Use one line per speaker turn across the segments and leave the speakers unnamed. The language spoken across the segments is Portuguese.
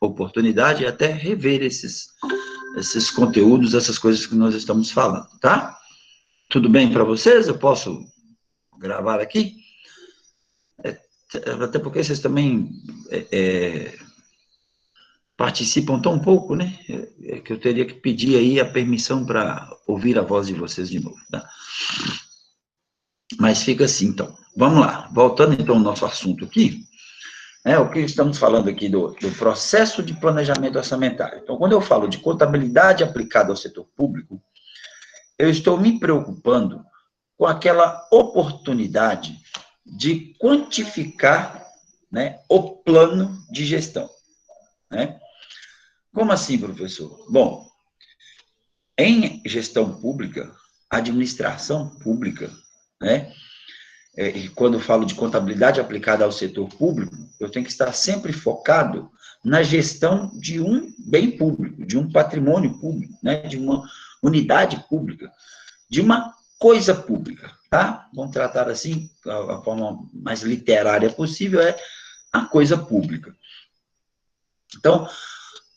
oportunidade e até rever esses conteúdos, essas coisas que nós estamos falando, tá? Tudo bem para vocês? Eu posso gravar aqui? Até porque vocês também participam tão pouco, né? Que eu teria que pedir aí a permissão para ouvir a voz de vocês de novo, tá? Mas fica assim, então. Vamos lá. Voltando, então, ao nosso assunto aqui, o que estamos falando aqui do processo de planejamento orçamentário. Então, quando eu falo de contabilidade aplicada ao setor público, eu estou me preocupando com aquela oportunidade de quantificar, né, o plano de gestão, né? Como assim, professor? Bom, em gestão pública, administração pública, né? E quando eu falo de contabilidade aplicada ao setor público, eu tenho que estar sempre focado na gestão de um bem público, de um patrimônio público, né? De uma unidade pública, de uma coisa pública, tá? Vamos tratar assim, a forma mais literária possível é a coisa pública. Então,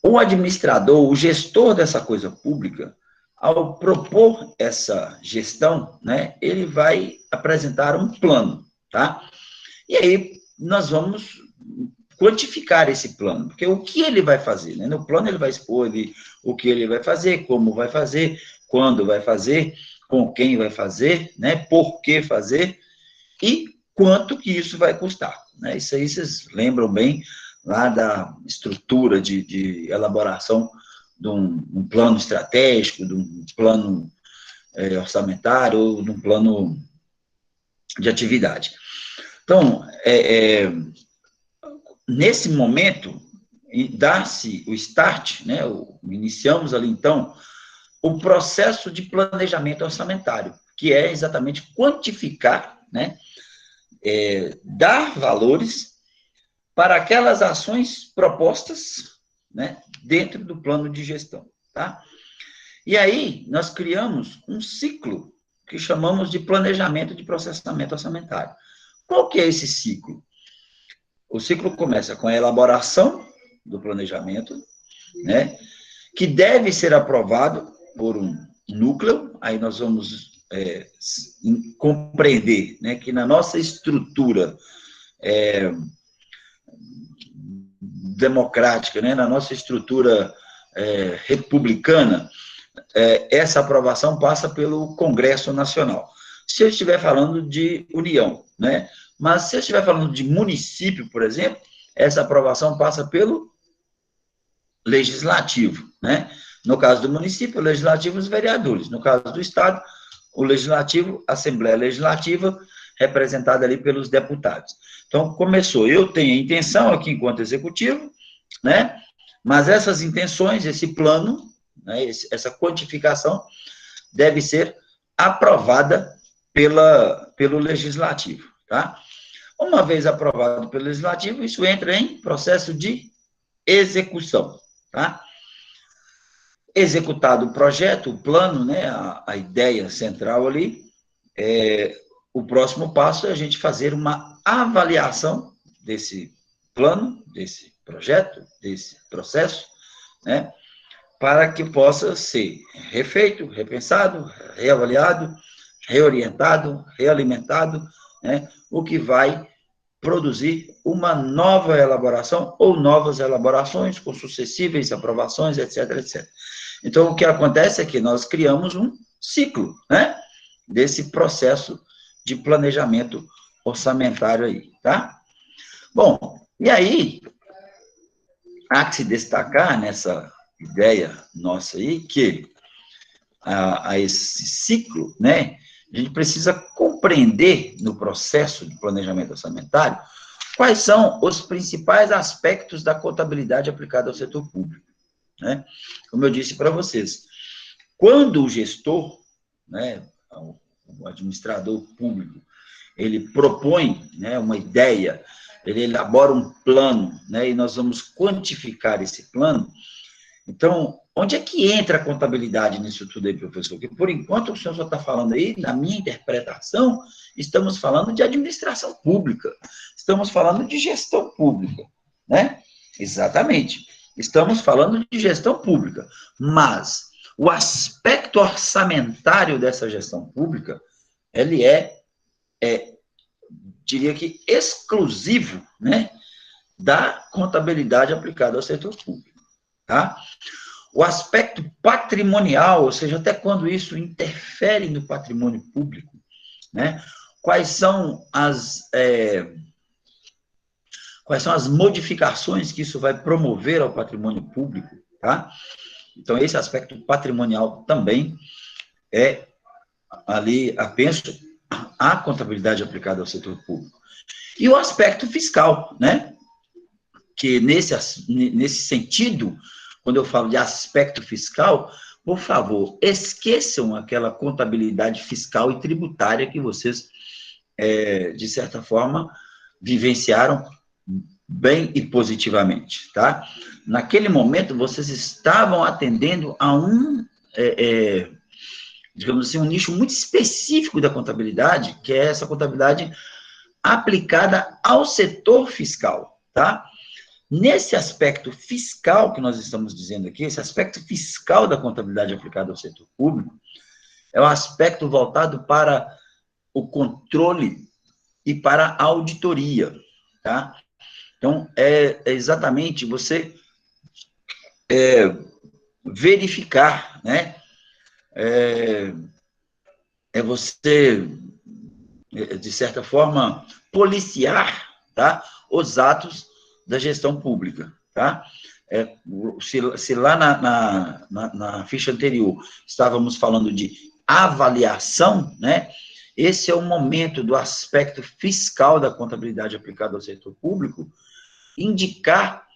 o administrador, o gestor dessa coisa pública, ao propor essa gestão, né, ele vai apresentar um plano, tá? E aí nós vamos quantificar esse plano, porque o que ele vai fazer, né? No plano ele vai expor o que ele vai fazer, como vai fazer, quando vai fazer, com quem vai fazer, né? Por que fazer e quanto que isso vai custar, né? Isso aí vocês lembram bem lá da estrutura de elaboração de um plano estratégico, de um plano orçamentário, ou de um plano de atividade. Então, nesse momento, dá-se o start, né, iniciamos ali, então, o processo de planejamento orçamentário, que é exatamente quantificar, né, dar valores para aquelas ações propostas, né, dentro do plano de gestão, tá? E aí, nós criamos um ciclo que chamamos de planejamento de processamento orçamentário. Qual que é esse ciclo? O ciclo começa com a elaboração do planejamento, né, que deve ser aprovado por um núcleo, aí nós vamos compreender, né, que na nossa estrutura democrática, né, na nossa estrutura republicana, essa aprovação passa pelo Congresso Nacional. Se eu estiver falando de União, né, mas se eu estiver falando de município, por exemplo, essa aprovação passa pelo Legislativo, né? No caso do município, o Legislativo, os vereadores. No caso do Estado, o Legislativo, a Assembleia Legislativa, representada ali pelos deputados. Então, começou. Eu tenho a intenção aqui, enquanto executivo, né? Mas essas intenções, esse plano, né, essa quantificação, deve ser aprovada pelo Legislativo, tá? Uma vez aprovado pelo Legislativo, isso entra em processo de execução, tá? Executado o projeto, o plano, né, a ideia central ali, o próximo passo é a gente fazer uma avaliação desse plano, desse projeto, desse processo, né, para que possa ser refeito, repensado, reavaliado, reorientado, realimentado, né, o que vai produzir uma nova elaboração ou novas elaborações com sucessivas aprovações, etc, etc. Então, o que acontece é que nós criamos um ciclo, né, desse processo de planejamento orçamentário aí, tá? Bom, e aí, há que se destacar nessa ideia nossa aí, que a esse ciclo, né, a gente precisa compreender no processo de planejamento orçamentário quais são os principais aspectos da contabilidade aplicada ao setor público, né? Como eu disse para vocês, quando o gestor, né, o administrador público, ele propõe, né, uma ideia, ele elabora um plano, né, e nós vamos quantificar esse plano. Então, onde é que entra a contabilidade nisso tudo aí, professor? Porque, por enquanto, o senhor só está falando aí, na minha interpretação, estamos falando de administração pública, estamos falando de gestão pública, né? Exatamente. Estamos falando de gestão pública, mas o aspecto orçamentário dessa gestão pública, ele diria que exclusivo, né, da contabilidade aplicada ao setor público, tá? O aspecto patrimonial, ou seja, até quando isso interfere no patrimônio público, né? Quais são as modificações que isso vai promover ao patrimônio público, tá? Então, esse aspecto patrimonial também é ali, penso, a contabilidade aplicada ao setor público. E o aspecto fiscal, né? Que nesse sentido, quando eu falo de aspecto fiscal, por favor, esqueçam aquela contabilidade fiscal e tributária que vocês, de certa forma, vivenciaram bem e positivamente, tá? Naquele momento, vocês estavam atendendo a digamos assim, um nicho muito específico da contabilidade, que é essa contabilidade aplicada ao setor fiscal, tá? Nesse aspecto fiscal que nós estamos dizendo aqui, esse aspecto fiscal da contabilidade aplicada ao setor público, é um aspecto voltado para o controle e para a auditoria, tá? Então, é exatamente você verificar, né? É você, de certa forma, policiar, tá? Os atos da gestão pública, tá? Se lá na ficha anterior estávamos falando de avaliação, né? Esse é o momento do aspecto fiscal da contabilidade aplicada ao setor público, indicar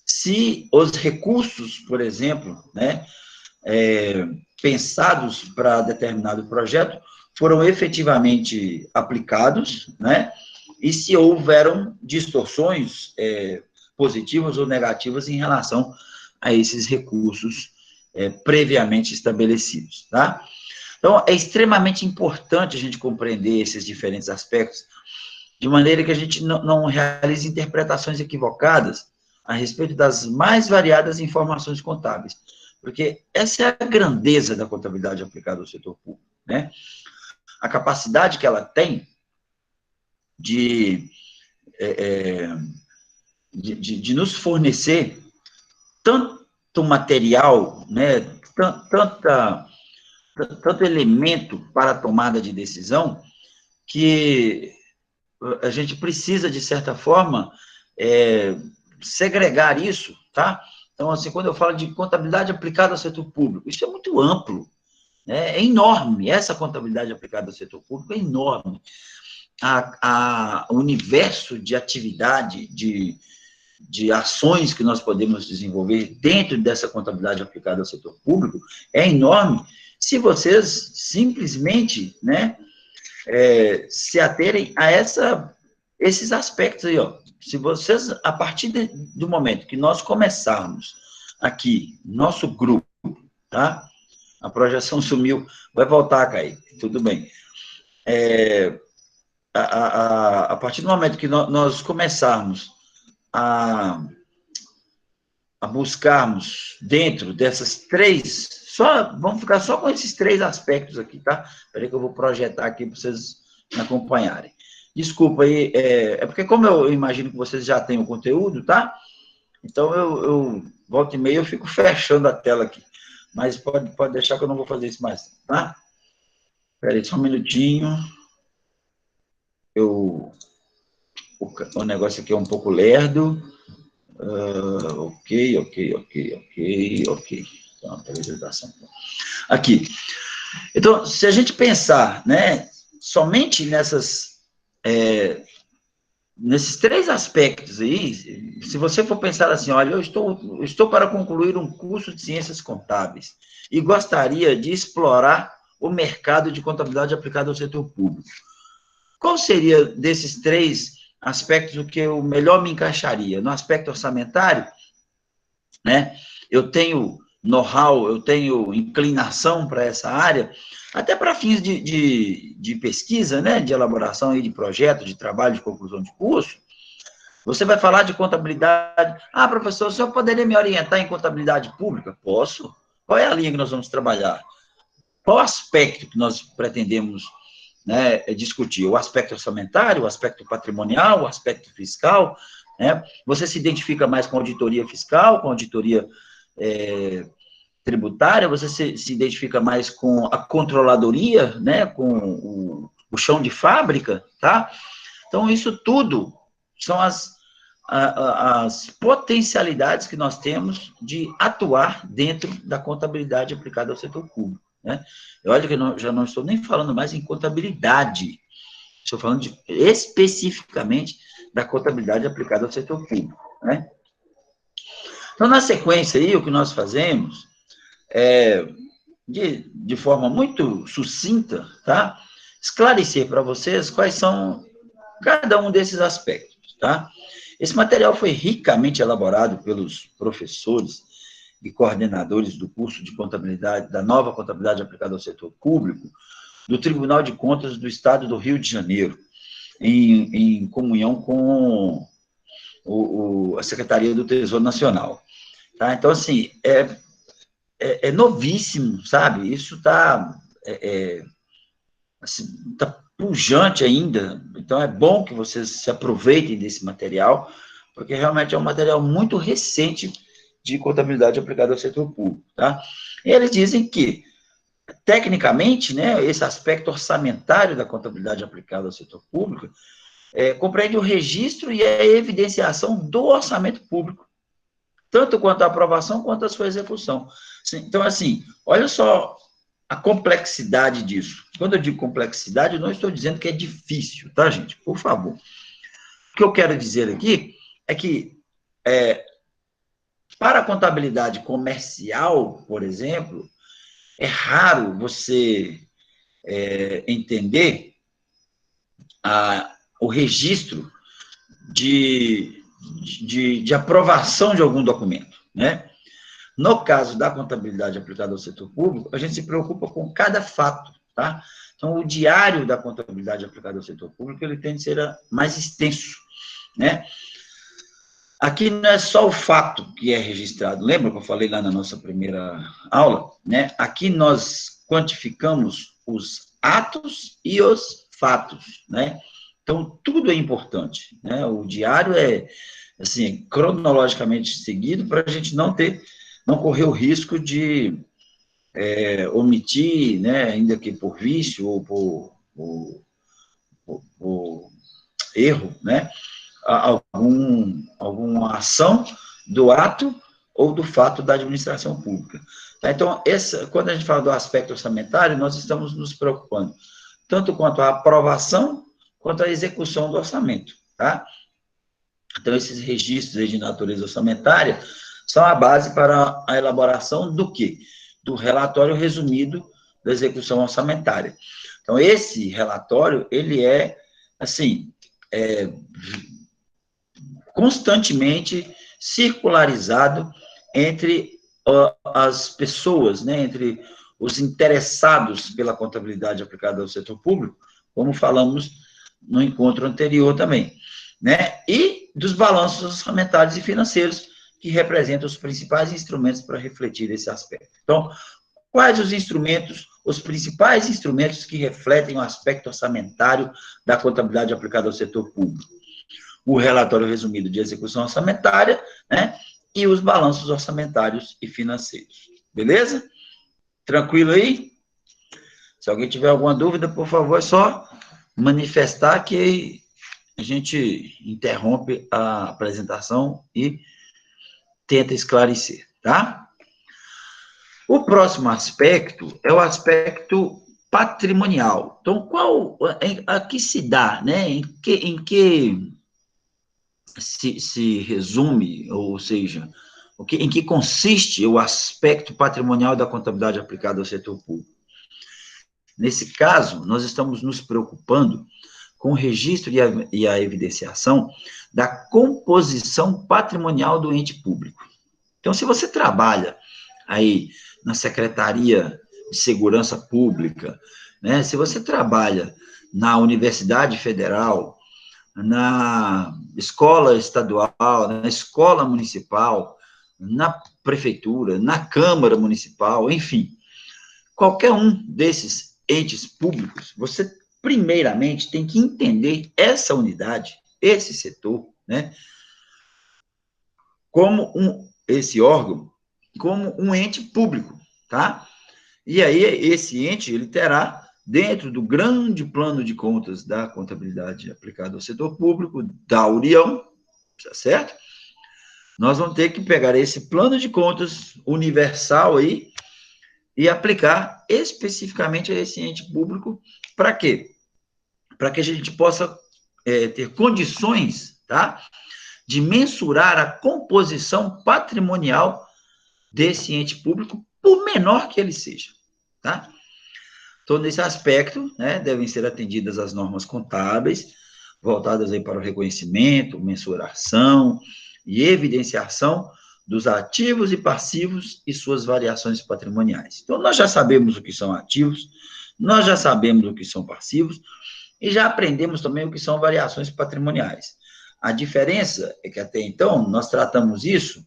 se os recursos, por exemplo, né, pensados para determinado projeto, foram efetivamente aplicados, né, e se houveram distorções positivas ou negativas em relação a esses recursos previamente estabelecidos, tá? Então, é extremamente importante a gente compreender esses diferentes aspectos, de maneira que a gente não realize interpretações equivocadas a respeito das mais variadas informações contábeis, porque essa é a grandeza da contabilidade aplicada ao setor público, né? A capacidade que ela tem de nos fornecer tanto material, né, tanto elemento para a tomada de decisão, que a gente precisa, de certa forma, segregar isso, tá? Então, assim, quando eu falo de contabilidade aplicada ao setor público, isso é muito amplo, né? É enorme, essa contabilidade aplicada ao setor público é enorme. O universo de atividade, de ações que nós podemos desenvolver dentro dessa contabilidade aplicada ao setor público é enorme, se vocês simplesmente, né, se aterem a esses aspectos aí, ó. Se vocês, a partir do momento que nós começarmos aqui, nosso grupo, tá? A projeção sumiu, vai voltar, Kaique, tudo bem. A partir do momento que nós começarmos a buscarmos dentro dessas três, vamos ficar só com esses três aspectos aqui, tá? Espera aí que eu vou projetar aqui para vocês me acompanharem. Desculpa aí, porque como eu imagino que vocês já têm o conteúdo, tá? Então, eu volta e meia, eu fico fechando a tela aqui. Mas pode deixar que eu não vou fazer isso mais, tá? Espera aí, só um minutinho. O negócio aqui é um pouco lerdo. Ok. Então, apresentação. Aqui. Então, se a gente pensar, né, somente nesses três aspectos aí, se você for pensar assim, olha, eu estou para concluir um curso de ciências contábeis e gostaria de explorar o mercado de contabilidade aplicada ao setor público. Qual seria desses três aspectos o que eu melhor me encaixaria? No aspecto orçamentário, né? Eu tenho know-how, eu tenho inclinação para essa área, até para fins de pesquisa, né? De elaboração aí de projeto, de trabalho, de conclusão de curso. Você vai falar de contabilidade. Ah, professor, o senhor poderia me orientar em contabilidade pública? Posso. Qual é a linha que nós vamos trabalhar? Qual aspecto que nós pretendemos, né, discutir? O aspecto orçamentário, o aspecto patrimonial, o aspecto fiscal, né? Você se identifica mais com auditoria fiscal, com auditoria tributária, você se identifica mais com a controladoria, né, com o chão de fábrica, tá? Então, isso tudo são as potencialidades que nós temos de atuar dentro da contabilidade aplicada ao setor público, né? Olha que eu já não estou nem falando mais em contabilidade, estou falando especificamente da contabilidade aplicada ao setor público, né? Então, na sequência aí, o que nós fazemos de forma muito sucinta, tá? Esclarecer para vocês quais são cada um desses aspectos, tá? Esse material foi ricamente elaborado pelos professores e coordenadores do curso de contabilidade, da nova contabilidade aplicada ao setor público, do Tribunal de Contas do Estado do Rio de Janeiro, em comunhão com a Secretaria do Tesouro Nacional. Tá? Então, assim, é novíssimo, sabe? Isso está assim, pujante ainda, então é bom que vocês se aproveitem desse material, porque realmente é um material muito recente de contabilidade aplicada ao setor público, tá? E eles dizem que, tecnicamente, né, esse aspecto orçamentário da contabilidade aplicada ao setor público compreende o registro e a evidenciação do orçamento público, tanto quanto a aprovação quanto a sua execução. Então, assim, olha só a complexidade disso. Quando eu digo complexidade, eu não estou dizendo que é difícil, tá, gente? Por favor. O que eu quero dizer aqui é que, para a contabilidade comercial, por exemplo, é raro você entender o registro de aprovação de algum documento, né? No caso da contabilidade aplicada ao setor público, a gente se preocupa com cada fato, tá? Então, o diário da contabilidade aplicada ao setor público, ele tende a ser mais extenso, né? Aqui não é só o fato que é registrado. Lembra que eu falei lá na nossa primeira aula, né? Aqui nós quantificamos os atos e os fatos, né? Então, tudo é importante, né? O diário é, assim, cronologicamente seguido para a gente não correr o risco de omitir, né, ainda que por vício ou por erro, né, alguma ação do ato ou do fato da administração pública. Então, quando a gente fala do aspecto orçamentário, nós estamos nos preocupando tanto quanto a aprovação quanto a execução do orçamento, tá? Então, esses registros aí de natureza orçamentária são a base para a elaboração do quê? Do relatório resumido da execução orçamentária. Então, esse relatório, ele assim, constantemente circularizado entre as pessoas, né, entre os interessados pela contabilidade aplicada ao setor público, como falamos no encontro anterior também, né, e dos balanços orçamentários e financeiros, que representam os principais instrumentos para refletir esse aspecto. Então, quais os principais instrumentos que refletem o aspecto orçamentário da contabilidade aplicada ao setor público? O relatório resumido de execução orçamentária, né, e os balanços orçamentários e financeiros. Beleza? Tranquilo aí? Se alguém tiver alguma dúvida, por favor, é só manifestar que a gente interrompe a apresentação e tenta esclarecer, tá? O próximo aspecto é o aspecto patrimonial. Então, aqui se dá, né? Em que se resume, ou seja, em que consiste o aspecto patrimonial da contabilidade aplicada ao setor público? Nesse caso, nós estamos nos preocupando com o registro e a evidenciação da composição patrimonial do ente público. Então, se você trabalha aí na Secretaria de Segurança Pública, né, se você trabalha na Universidade Federal, na escola estadual, na escola municipal, na prefeitura, na Câmara Municipal, enfim, qualquer um desses entes públicos, você primeiramente tem que entender essa unidade, esse setor, né, como esse órgão, como um ente público, tá? E aí, esse ente, ele terá, dentro do grande plano de contas da contabilidade aplicada ao setor público, da União, tá certo? Nós vamos ter que pegar esse plano de contas universal aí e aplicar especificamente a esse ente público, para quê? Para que a gente possa ter condições, tá? De mensurar a composição patrimonial desse ente público, por menor que ele seja, tá? Então, nesse aspecto, né, devem ser atendidas as normas contábeis, voltadas aí para o reconhecimento, mensuração e evidenciação dos ativos e passivos e suas variações patrimoniais. Então, nós já sabemos o que são ativos, nós já sabemos o que são passivos, e já aprendemos também o que são variações patrimoniais. A diferença é que, até então, nós tratamos isso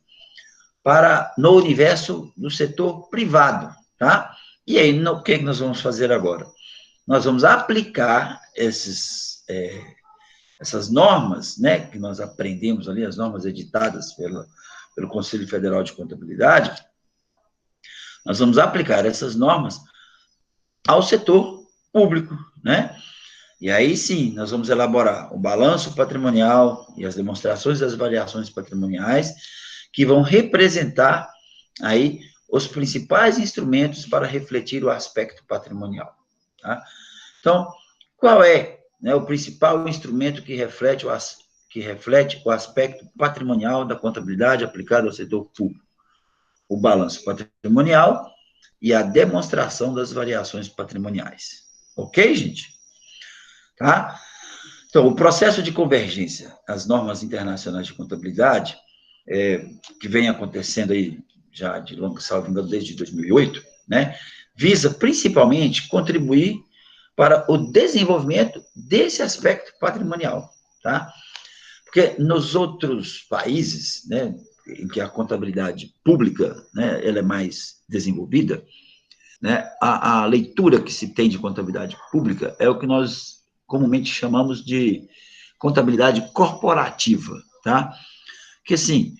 no universo do setor privado, tá? E aí, o que nós vamos fazer agora? Nós vamos aplicar essas normas, né, que nós aprendemos ali, as normas editadas pelo Conselho Federal de Contabilidade, nós vamos aplicar essas normas ao setor público, né? E aí sim, nós vamos elaborar o balanço patrimonial e as demonstrações das variações patrimoniais que vão representar aí os principais instrumentos para refletir o aspecto patrimonial, tá? Então, qual é, né, o principal instrumento que reflete o aspecto patrimonial da contabilidade aplicada ao setor público? O balanço patrimonial e a demonstração das variações patrimoniais. Ok, gente? Tá? Então, o processo de convergência às normas internacionais de contabilidade, que vem acontecendo aí já de longo salvo engano desde 2008, né, visa principalmente contribuir para o desenvolvimento desse aspecto patrimonial, tá? Porque nos outros países, né, em que a contabilidade pública, né, ela é mais desenvolvida, né, a leitura que se tem de contabilidade pública é o que nós comumente chamamos de contabilidade corporativa, tá? Que, assim,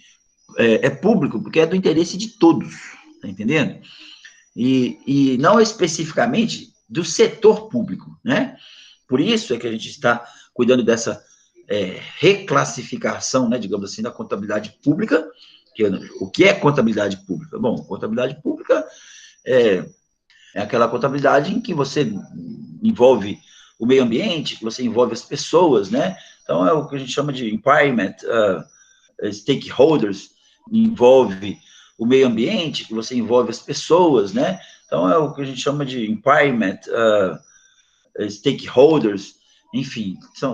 é público porque é do interesse de todos, tá entendendo? E não especificamente do setor público, né? Por isso é que a gente está cuidando dessa reclassificação, né, digamos assim, da contabilidade pública. O que é contabilidade pública? Bom, contabilidade pública é aquela contabilidade em que você envolve o meio ambiente, que você envolve as pessoas, né? Então, é o que a gente chama de empowerment, stakeholders, envolve o meio ambiente, que você envolve as pessoas, né? Então, é o que a gente chama de empowerment, stakeholders, enfim, é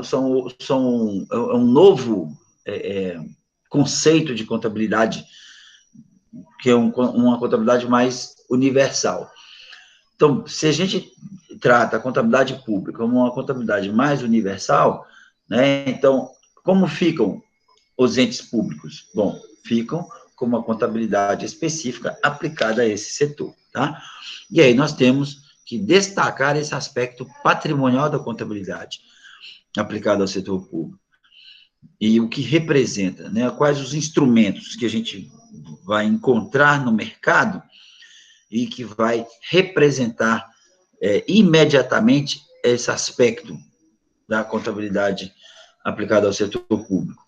um novo conceito de contabilidade, que é uma contabilidade mais universal. Então, se a gente trata a contabilidade pública como uma contabilidade mais universal, né, então, como ficam os entes públicos? Bom, ficam com uma contabilidade específica aplicada a esse setor, tá? E aí nós temos que destacar esse aspecto patrimonial da contabilidade aplicada ao setor público. E o que representa, né? Quais os instrumentos que a gente vai encontrar no mercado e que vai representar imediatamente esse aspecto da contabilidade aplicada ao setor público.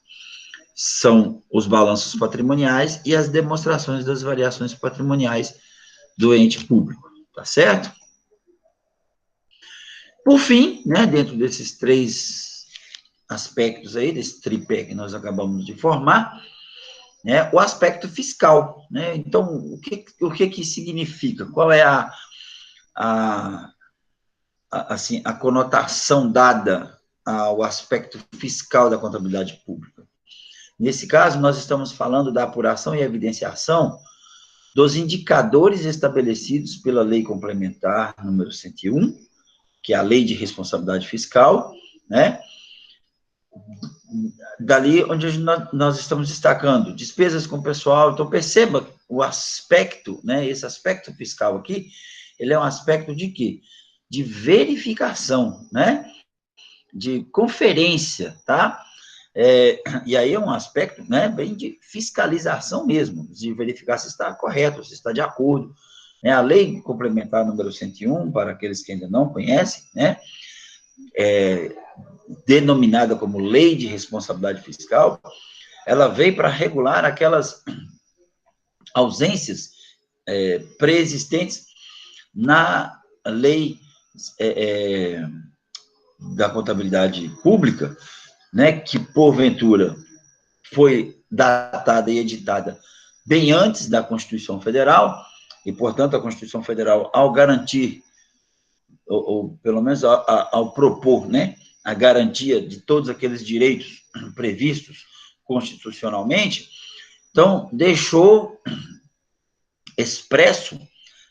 São os balanços patrimoniais e as demonstrações das variações patrimoniais do ente público, tá certo? Por fim, né, dentro desses três aspectos aí, desse tripé que nós acabamos de formar, né, o aspecto fiscal, né? Então, o que significa? Qual é assim, a conotação dada ao aspecto fiscal da contabilidade pública? Nesse caso, nós estamos falando da apuração e evidenciação dos indicadores estabelecidos pela Lei Complementar número 101, que é a Lei de Responsabilidade Fiscal, né? dali onde nós estamos destacando, despesas com pessoal. Então, perceba o aspecto, né, esse aspecto fiscal aqui, ele é um aspecto de quê? De verificação, né, de conferência, tá? E aí é um aspecto, né, bem de fiscalização mesmo, de verificar se está correto, se está de acordo. A Lei Complementar número 101, para aqueles que ainda não conhecem, né, denominada como Lei de Responsabilidade Fiscal, ela veio para regular aquelas ausências pré-existentes na lei da contabilidade pública, né, que porventura foi datada e editada bem antes da Constituição Federal, e, portanto, a Constituição Federal, ao garantir, ou pelo menos ao propor, né, a garantia de todos aqueles direitos previstos constitucionalmente, então, deixou expresso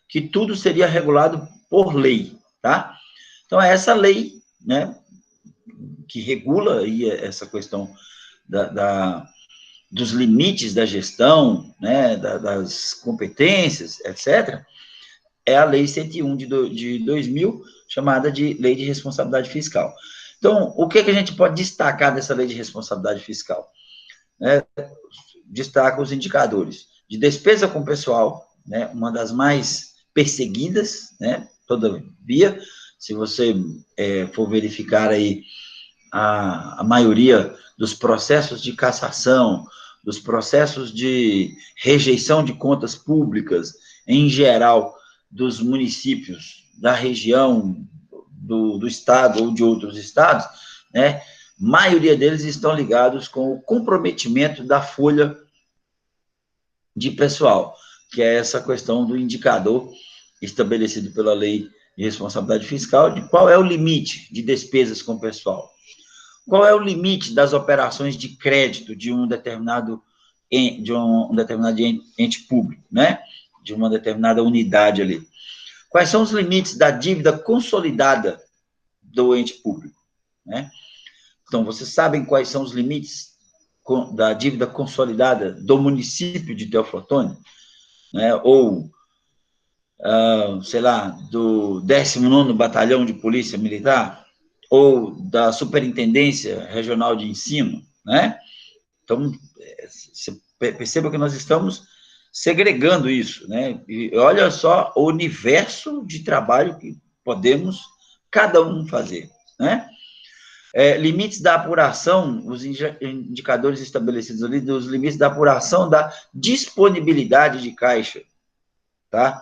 que tudo seria regulado por lei, tá? Então, é essa lei, né, que regula aí essa questão dos limites da gestão, né, das competências, etc., é a Lei 101 de 2000, chamada de Lei de Responsabilidade Fiscal. Então, o que a gente pode destacar dessa Lei de Responsabilidade Fiscal? Destaca os indicadores de despesa com pessoal, né, uma das mais perseguidas, né, todavia, se você for verificar aí a maioria dos processos de cassação, dos processos de rejeição de contas públicas, em geral, dos municípios da região, do estado ou de outros estados, né, maioria deles estão ligados com o comprometimento da folha de pessoal, que é essa questão do indicador estabelecido pela Lei de Responsabilidade Fiscal, de qual é o limite de despesas com pessoal. Qual é o limite das operações de crédito de um determinado ente público, né? De uma determinada unidade ali. Quais são os limites da dívida consolidada do ente público, né? Então, vocês sabem quais são os limites da dívida consolidada do município de Teoflotone, né? Ou, sei lá, do 19º Batalhão de Polícia Militar, ou da Superintendência Regional de Ensino, né? Então, você perceba que nós estamos segregando isso, né? E olha só o universo de trabalho que podemos cada um fazer, né? Limites da apuração, os indicadores estabelecidos ali, dos limites da apuração da disponibilidade de caixa, tá?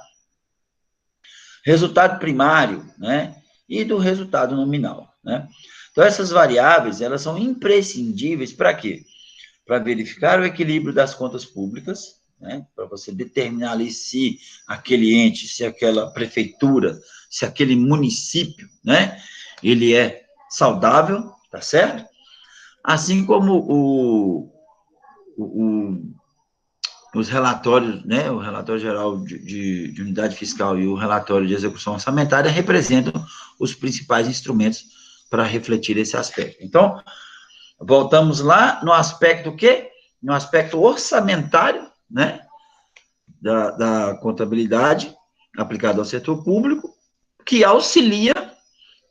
Resultado primário, né? E do resultado nominal, né? Então, essas variáveis, elas são imprescindíveis para quê? Para verificar o equilíbrio das contas públicas, né? Para você determinar ali se aquele ente, se aquela prefeitura, se aquele município, né? Ele é saudável, tá certo? Assim como os relatórios, né, o relatório geral de unidade fiscal e o relatório de execução orçamentária representam os principais instrumentos para refletir esse aspecto. Então, voltamos lá no aspecto quê? No aspecto orçamentário, né, da contabilidade aplicada ao setor público, que auxilia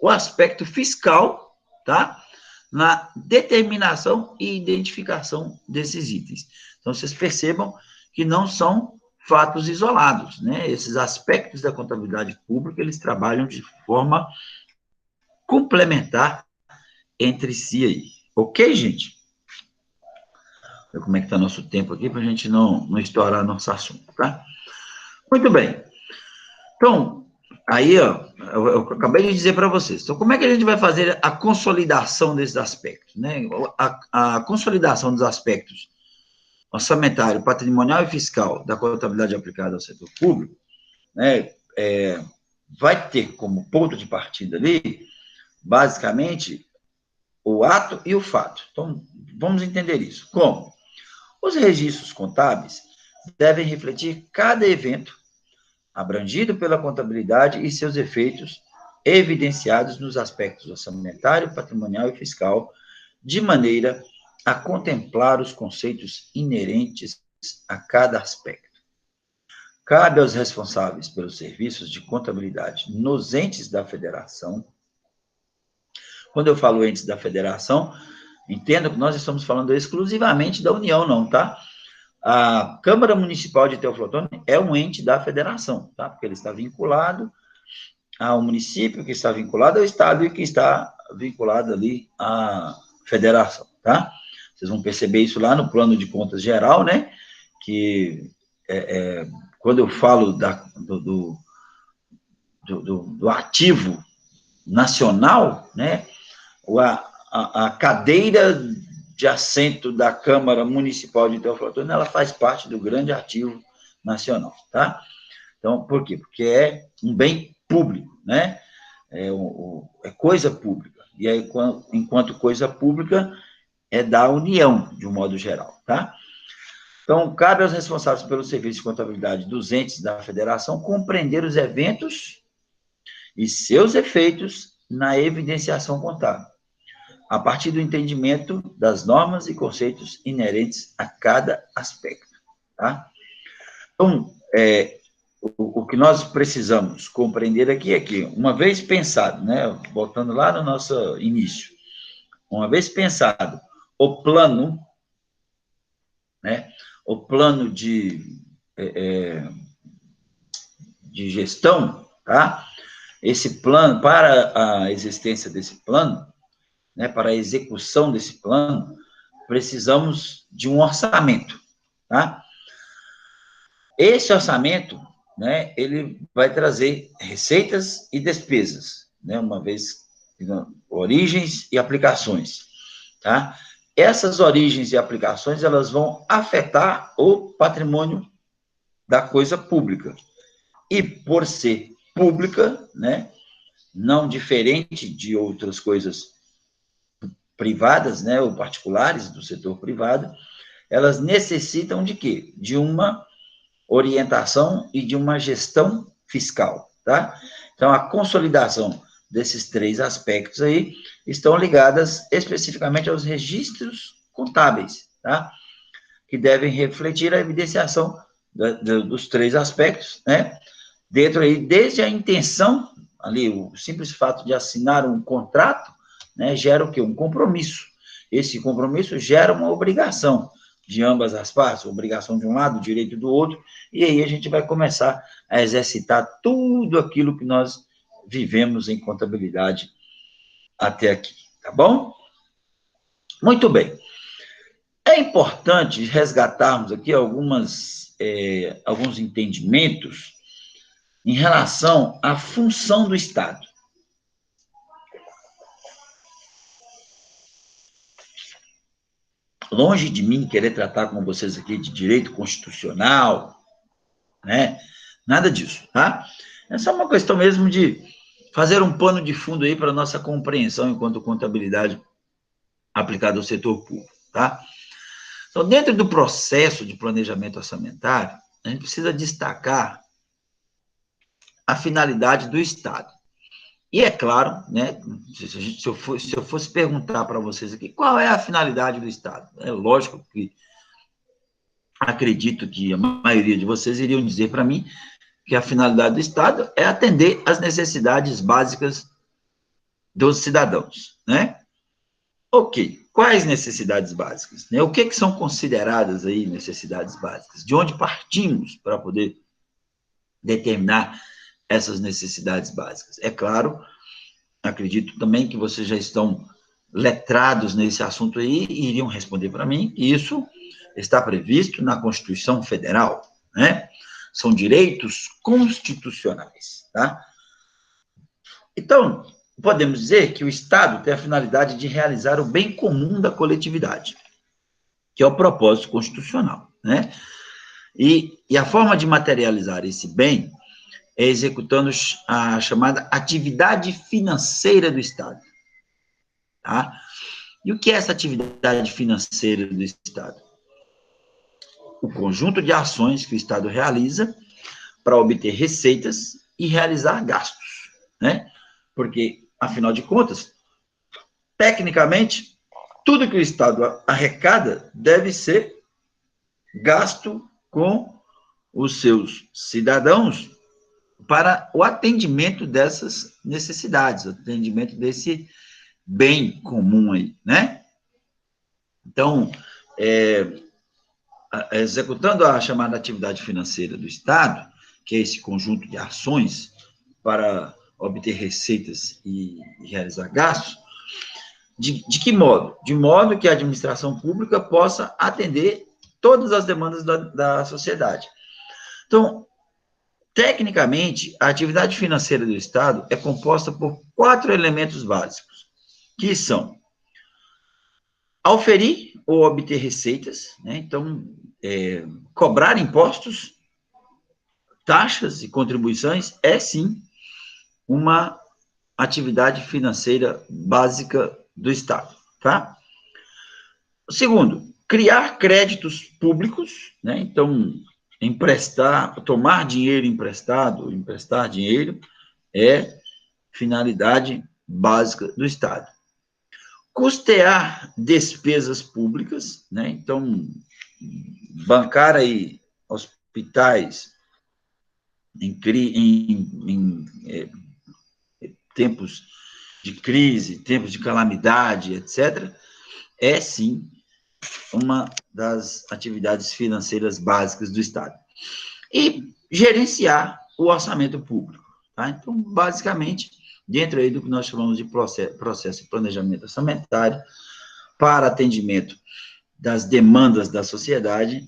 o aspecto fiscal, tá? Na determinação e identificação desses itens. Então, vocês percebam que não são fatos isolados, né? Esses aspectos da contabilidade pública, eles trabalham de forma complementar entre si aí. Ok, gente? Ver como é que está nosso tempo aqui, para a gente não estourar nosso assunto, tá? Muito bem. Então, aí, ó, eu acabei de dizer para vocês. Então, como é que a gente vai fazer a consolidação desses aspectos, né? A consolidação dos aspectos orçamentário, patrimonial e fiscal da contabilidade aplicada ao setor público, né? Vai ter como ponto de partida ali, basicamente, o ato e o fato. Então, vamos entender isso. Como? Os registros contábeis devem refletir cada evento abrangido pela contabilidade e seus efeitos evidenciados nos aspectos orçamentário, patrimonial e fiscal de maneira a contemplar os conceitos inerentes a cada aspecto. Cabe aos responsáveis pelos serviços de contabilidade nos entes da federação. Quando eu falo entes da federação, entenda que nós estamos falando exclusivamente da União, não, tá? A Câmara Municipal de Teoflotone é um ente da federação, tá? Porque ele está vinculado ao município, que está vinculado ao estado e que está vinculado ali à federação, tá? Vocês vão perceber isso lá no plano de contas geral, né? Que quando eu falo do ativo nacional, né? A cadeira de assento da Câmara Municipal de Teoflotone, ela faz parte do grande ativo nacional, tá? Então, por quê? Porque é um bem público, né? É coisa pública. E aí, enquanto coisa pública, é da União, de um modo geral, tá? Então, cabe aos responsáveis pelo serviço de contabilidade dos entes da federação compreender os eventos e seus efeitos na evidenciação contábil, a partir do entendimento das normas e conceitos inerentes a cada aspecto, tá? Então, o que nós precisamos compreender aqui é que, uma vez pensado, né, voltando lá no nosso início, uma vez pensado o plano, né, o plano de gestão, tá? Esse plano, para a existência desse plano, né, para a execução desse plano, precisamos de um orçamento, tá? Esse orçamento, né, ele vai trazer receitas e despesas, né, uma vez, origens e aplicações, tá? Essas origens e aplicações, elas vão afetar o patrimônio da coisa pública. E por ser pública, né, não diferente de outras coisas privadas, né, ou particulares do setor privado, elas necessitam de quê? De uma orientação e de uma gestão fiscal, tá? Então, a consolidação desses três aspectos aí estão ligadas especificamente aos registros contábeis, tá? Que devem refletir a evidenciação dos três aspectos, né? Dentro aí, desde a intenção, ali, o simples fato de assinar um contrato, né, gera o quê? Um compromisso. Esse compromisso gera uma obrigação de ambas as partes, obrigação de um lado, direito do outro, e aí a gente vai começar a exercitar tudo aquilo que nós vivemos em contabilidade até aqui, tá bom? Muito bem. É importante resgatarmos aqui alguns entendimentos em relação à função do Estado. Longe de mim querer tratar com vocês aqui de direito constitucional, né? Nada disso, tá? É só uma questão mesmo de fazer um pano de fundo aí para a nossa compreensão enquanto contabilidade aplicada ao setor público, tá? Então, dentro do processo de planejamento orçamentário, a gente precisa destacar a finalidade do Estado. E é claro, né, se eu fosse perguntar para vocês aqui, qual é a finalidade do Estado? É lógico que acredito que a maioria de vocês iriam dizer para mim que a finalidade do Estado é atender às necessidades básicas dos cidadãos, né? Ok, quais necessidades básicas? Né? O que são consideradas aí necessidades básicas? De onde partimos para poder determinar essas necessidades básicas? É claro, acredito também que vocês já estão letrados nesse assunto aí e iriam responder para mim que isso está previsto na Constituição Federal, né? São direitos constitucionais, tá? Então, podemos dizer que o Estado tem a finalidade de realizar o bem comum da coletividade, que é o propósito constitucional, né? E a forma de materializar esse bem é executando a chamada atividade financeira do Estado, tá? E o que é essa atividade financeira do Estado? O conjunto de ações que o Estado realiza para obter receitas e realizar gastos, né? Porque, afinal de contas, tecnicamente, tudo que o Estado arrecada deve ser gasto com os seus cidadãos para o atendimento dessas necessidades, o atendimento desse bem comum aí, né? Então, executando a chamada atividade financeira do Estado, que é esse conjunto de ações para obter receitas e realizar gastos, de que modo? De modo que a administração pública possa atender todas as demandas da sociedade. Então, tecnicamente, a atividade financeira do Estado é composta por 4 elementos básicos, que são auferir ou obter receitas, né? Então, cobrar impostos, taxas e contribuições é, sim, uma atividade financeira básica do Estado, tá? Segundo, criar créditos públicos, né? Então, tomar dinheiro emprestado, emprestar dinheiro, é finalidade básica do Estado. Custear despesas públicas, né? Então, bancar aí hospitais em tempos de crise, tempos de calamidade, etc., é, sim, uma das atividades financeiras básicas do Estado. E gerenciar o orçamento público, tá? Então, basicamente, dentro aí do que nós chamamos de processo de planejamento orçamentário, para atendimento das demandas da sociedade,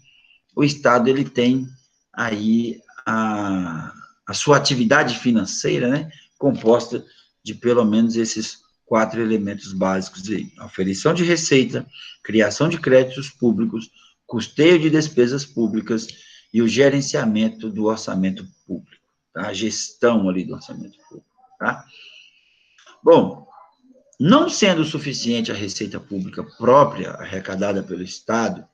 o Estado, ele tem aí a sua atividade financeira, né, composta de pelo menos esses 4 elementos básicos aí: aferição de receita, criação de créditos públicos, custeio de despesas públicas e o gerenciamento do orçamento público, tá? A gestão ali do orçamento público, tá? Bom, não sendo suficiente a receita pública própria arrecadada pelo Estado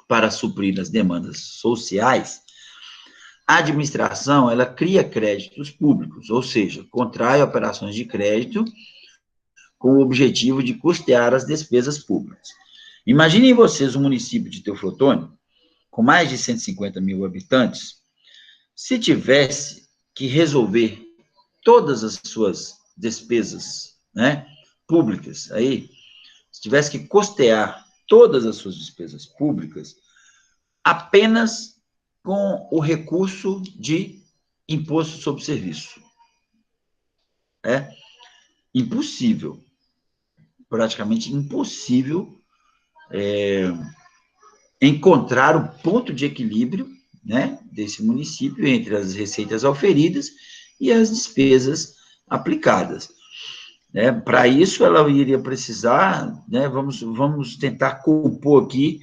para suprir as demandas sociais, a administração, ela cria créditos públicos, ou seja, contrai operações de crédito com o objetivo de custear as despesas públicas. Imaginem vocês o município de Teoflotone, com mais de 150 mil habitantes, se tivesse que resolver todas as suas despesas, né, públicas, aí, se tivesse que custear todas as suas despesas públicas, apenas com o recurso de imposto sobre serviço. É impossível, praticamente impossível, encontrar o ponto de equilíbrio, né, desse município entre as receitas auferidas e as despesas aplicadas. Né? Para isso, ela iria precisar, né, vamos tentar compor aqui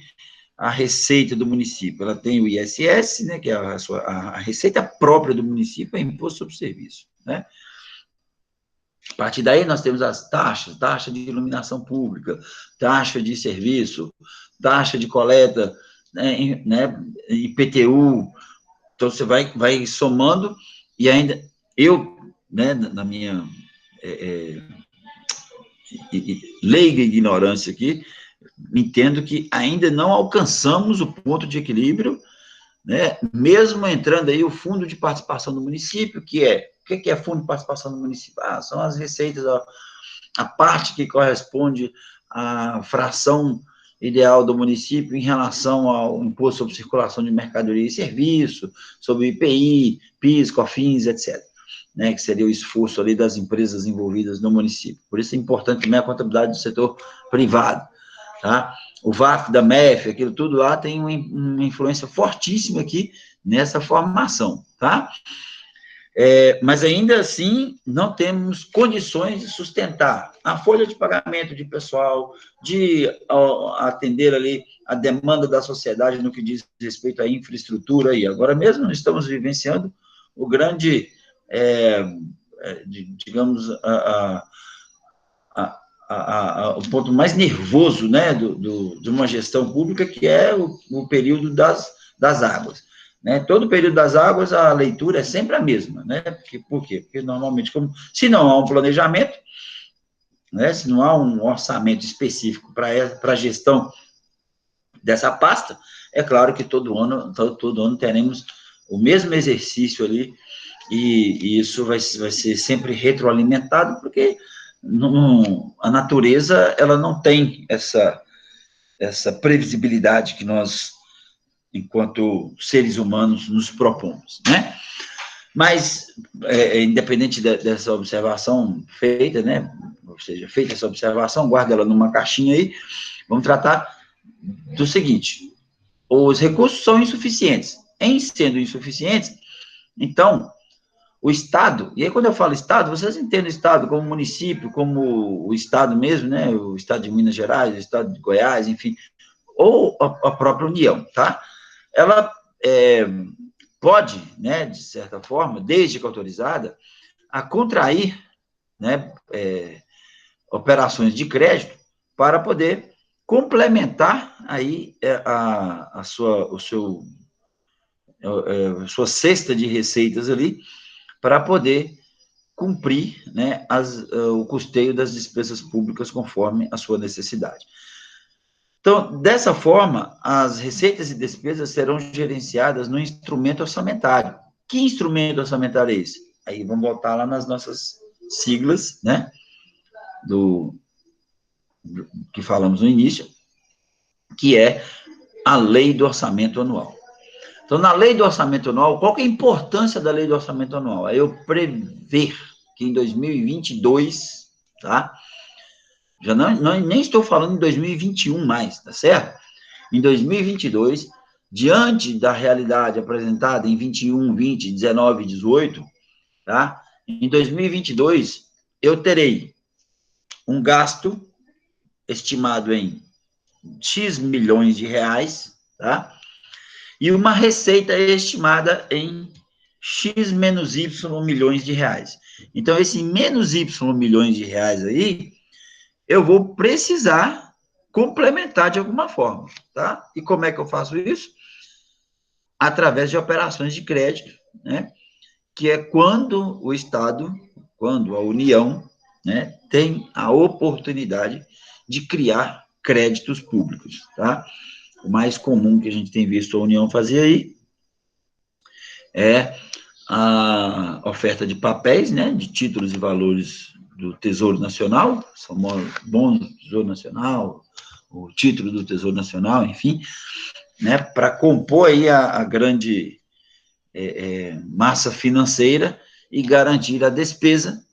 a receita do município. Ela tem o ISS, né, que é a receita própria do município, é imposto sobre serviço, né? A partir daí, nós temos as taxas, taxa de iluminação pública, taxa de serviço, taxa de coleta, né, IPTU. Então, você vai somando, e ainda, eu, né, na minha leiga ignorância aqui, entendo que ainda não alcançamos o ponto de equilíbrio, né, mesmo entrando aí o fundo de participação do município, o que é fundo de participação do município? São as receitas, a parte que corresponde à fração ideal do município em relação ao imposto sobre circulação de mercadoria e serviço, sobre IPI, PIS, COFINS, etc., né, que seria o esforço ali das empresas envolvidas no município. Por isso é importante também a contabilidade do setor privado, tá? O VAF da MEF, aquilo tudo lá tem uma influência fortíssima aqui nessa formação, tá? Mas ainda assim, não temos condições de sustentar a folha de pagamento de pessoal, de atender ali a demanda da sociedade no que diz respeito à infraestrutura aí. Agora mesmo estamos vivenciando o grande, digamos, o ponto mais nervoso, né, de uma gestão pública, que é o período das águas. Né? Todo o período das águas, a leitura é sempre a mesma. Né? Por quê? Porque normalmente, se não há um planejamento, né, se não há um orçamento específico para a gestão dessa pasta, é claro que todo ano teremos o mesmo exercício ali, e isso vai ser sempre retroalimentado, porque a natureza, ela não tem essa previsibilidade que nós, enquanto seres humanos, nos propomos, né? Mas, independente dessa observação feita, né? Ou seja, feita essa observação, guarda ela numa caixinha aí, vamos tratar do seguinte: os recursos são insuficientes. Em sendo insuficientes, então, o Estado, e aí quando eu falo Estado, vocês entendem o Estado como município, como o Estado mesmo, né? O Estado de Minas Gerais, o Estado de Goiás, enfim, ou a própria União, tá? Ela pode, né, de certa forma, desde que autorizada, a contrair, né, operações de crédito para poder complementar aí a sua cesta de receitas ali, para poder cumprir, né, o custeio das despesas públicas conforme a sua necessidade. Então, dessa forma, as receitas e despesas serão gerenciadas no instrumento orçamentário. Que instrumento orçamentário é esse? Aí vamos voltar lá nas nossas siglas, né, que falamos no início, que é a Lei do Orçamento Anual. Então, na Lei do Orçamento Anual, qual que é a importância da Lei do Orçamento Anual? É eu prever que em 2022, tá? Já nem estou falando em 2021 mais, tá certo? Em 2022, diante da realidade apresentada em 21, 20, 19 e 18, tá? Em 2022, eu terei um gasto estimado em X milhões de reais, tá? E uma receita estimada em X menos Y milhões de reais. Então, esse menos Y milhões de reais aí, eu vou precisar complementar de alguma forma, tá? E como é que eu faço isso? Através de operações de crédito, né? Que é quando o Estado, quando a União, né, tem a oportunidade de criar créditos públicos, tá? O mais comum que a gente tem visto a União fazer aí é a oferta de papéis, né, de títulos e valores do Tesouro Nacional, famoso bônus do Tesouro Nacional, o título do Tesouro Nacional, enfim, né, para compor aí a grande massa financeira e garantir a despesa,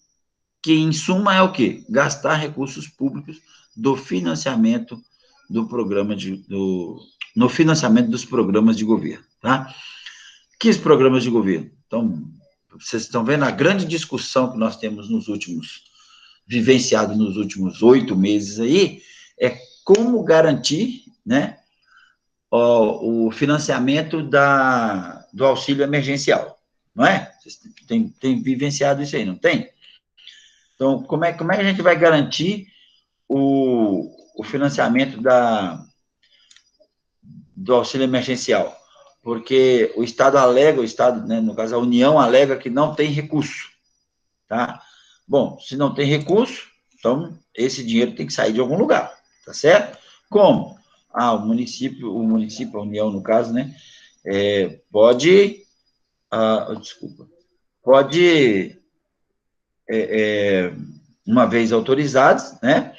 que em suma é o quê? Gastar recursos públicos do financiamento do programa no financiamento dos programas de governo, tá? Que programas de governo? Então, vocês estão vendo a grande discussão que nós temos vivenciado nos últimos 8 meses aí, é como garantir, né, o financiamento do auxílio emergencial, não é? Vocês têm vivenciado isso aí, não tem? Então, como é que a gente vai garantir o financiamento do auxílio emergencial? Porque o Estado alega, né, no caso a União alega que não tem recurso, tá? Bom, se não tem recurso, então esse dinheiro tem que sair de algum lugar, tá certo? Como? O município, a União, no caso, né, pode, uma vez autorizados, né,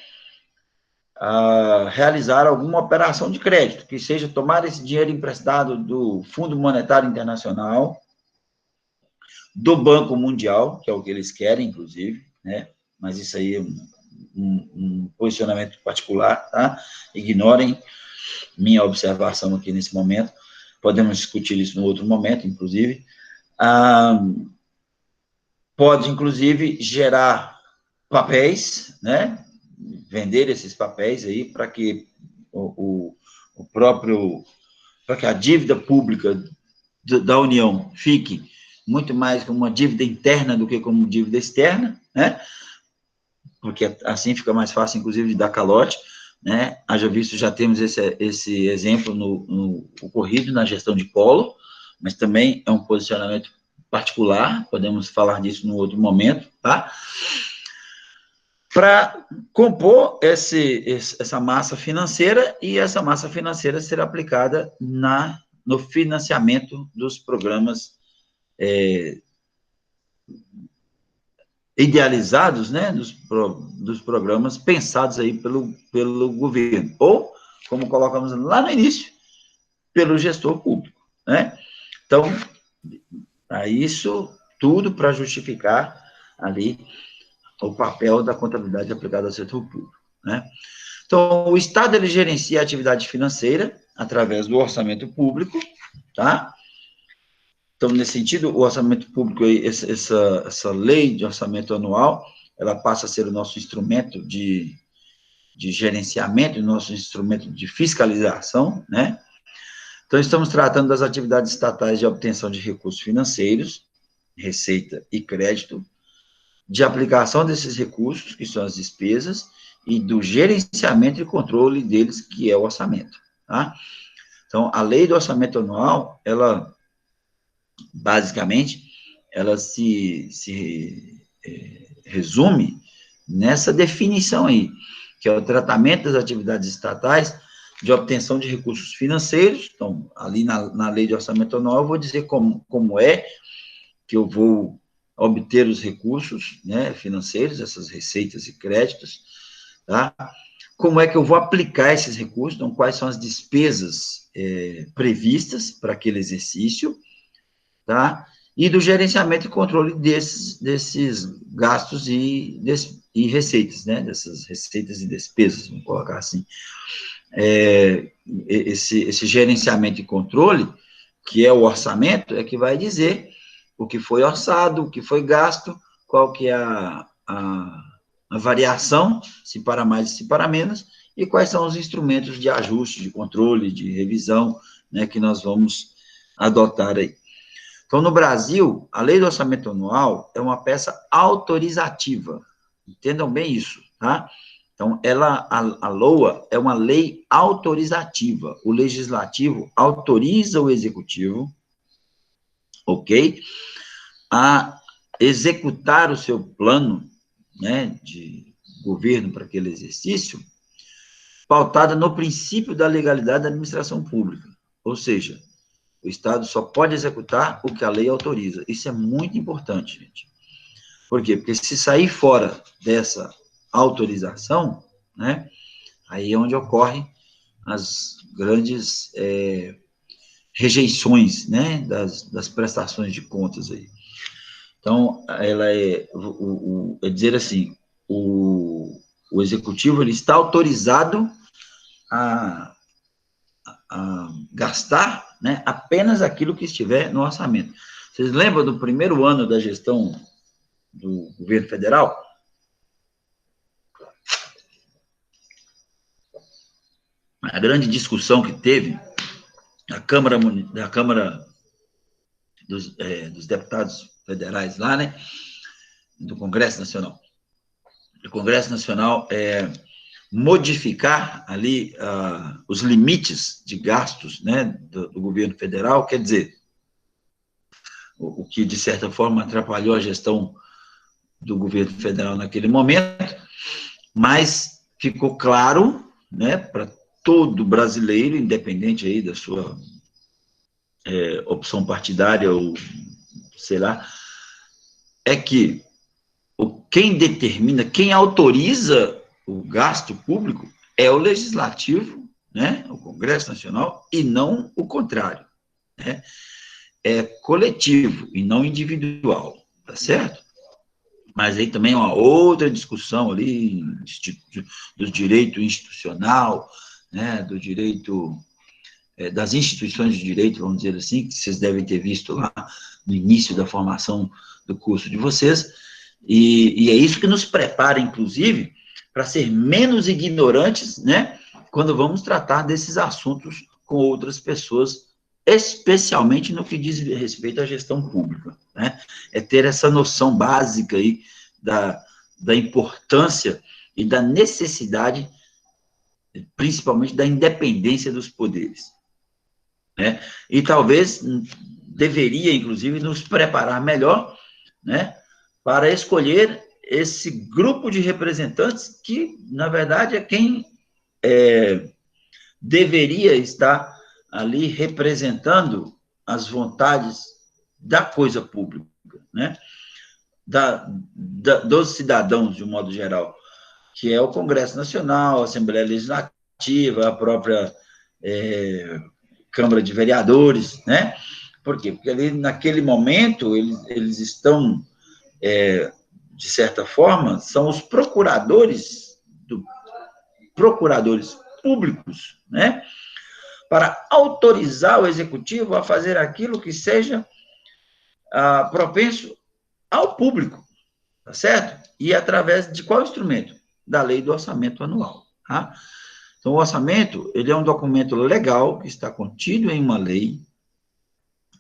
realizar alguma operação de crédito, que seja tomar esse dinheiro emprestado do Fundo Monetário Internacional, do Banco Mundial, que é o que eles querem, inclusive, né, mas isso aí é um posicionamento particular, tá? Ignorem minha observação aqui nesse momento, podemos discutir isso no outro momento, inclusive. Pode, inclusive, gerar papéis, né? Vender esses papéis aí para que para que a dívida pública da União fique muito mais como uma dívida interna do que como dívida externa, né? Porque assim fica mais fácil, inclusive, de dar calote, né? Haja visto, já temos esse exemplo no ocorrido na gestão de Collor, mas também é um posicionamento particular, podemos falar disso no outro momento, tá? para compor essa massa financeira, e essa massa financeira será aplicada no financiamento dos programas idealizados, né, dos programas pensados aí pelo governo, ou, como colocamos lá no início, pelo gestor público, né? Então, isso tudo para justificar ali o papel da contabilidade aplicada ao setor público, né? Então, o Estado, ele gerencia a atividade financeira através do orçamento público, tá? Então, nesse sentido, o orçamento público, essa lei de orçamento anual, ela passa a ser o nosso instrumento de gerenciamento, o nosso instrumento de fiscalização, né? Então, estamos tratando das atividades estatais de obtenção de recursos financeiros, receita e crédito, de aplicação desses recursos, que são as despesas, e do gerenciamento e controle deles, que é o orçamento, tá? Então, a lei do orçamento anual, ela, basicamente, ela se resume nessa definição aí, que é o tratamento das atividades estatais de obtenção de recursos financeiros. Então, ali na lei de orçamento anual, eu vou dizer como é que eu vou obter os recursos, né, financeiros, essas receitas e créditos, tá? Como é que eu vou aplicar esses recursos, então, quais são as despesas previstas para aquele exercício, tá? E do gerenciamento e controle desses gastos e receitas, né, dessas receitas e despesas, vamos colocar assim. Esse gerenciamento e controle, que é o orçamento, é que vai dizer o que foi orçado, o que foi gasto, qual que é a variação, se para mais, se para menos, e quais são os instrumentos de ajuste, de controle, de revisão, né, que nós vamos adotar aí. Então, no Brasil, a lei do orçamento anual é uma peça autorizativa. Entendam bem isso, tá? Então, a LOA é uma lei autorizativa. O legislativo autoriza o executivo, ok? A executar o seu plano, né, de governo para aquele exercício, pautada no princípio da legalidade da administração pública. Ou seja, o Estado só pode executar o que a lei autoriza. Isso é muito importante, gente. Por quê? Porque se sair fora dessa autorização, né, aí é onde ocorrem as grandes rejeições, né, das prestações de contas aí. Então, ela é dizer assim, o executivo, ele está autorizado a gastar, né, apenas aquilo que estiver no orçamento. Vocês lembram do primeiro ano da gestão do governo federal? A grande discussão que teve na Câmara dos Deputados Federais lá, né, do Congresso Nacional. O Congresso Nacional modificar ali os limites de gastos, né, do governo federal, quer dizer, o que, de certa forma, atrapalhou a gestão do governo federal naquele momento, mas ficou claro, né, para todo brasileiro, independente aí da sua opção partidária ou, sei lá, é que quem determina, quem autoriza o gasto público é o legislativo, né, o Congresso Nacional, e não o contrário, né? É coletivo e não individual, tá certo? Mas aí também é uma outra discussão ali do direito institucional, né, do direito das instituições de direito, vamos dizer assim, que vocês devem ter visto lá no início da formação do curso de vocês, e é isso que nos prepara, inclusive, para ser menos ignorantes, né, quando vamos tratar desses assuntos com outras pessoas, especialmente no que diz respeito à gestão pública, né, é ter essa noção básica aí da importância e da necessidade, principalmente da independência dos poderes, né, e talvez deveria, inclusive, nos preparar melhor, né, para escolher esse grupo de representantes que, na verdade, é quem deveria estar ali representando as vontades da coisa pública, né? Dos cidadãos, de um modo geral, que é o Congresso Nacional, a Assembleia Legislativa, a própria Câmara de Vereadores, né? Por quê? Porque ali, naquele momento, eles estão, de certa forma, são os procuradores públicos, né? Para autorizar o executivo a fazer aquilo que seja propenso ao público, tá certo? E através de qual instrumento? Da lei do orçamento anual, tá? Então, o orçamento, ele é um documento legal que está contido em uma lei,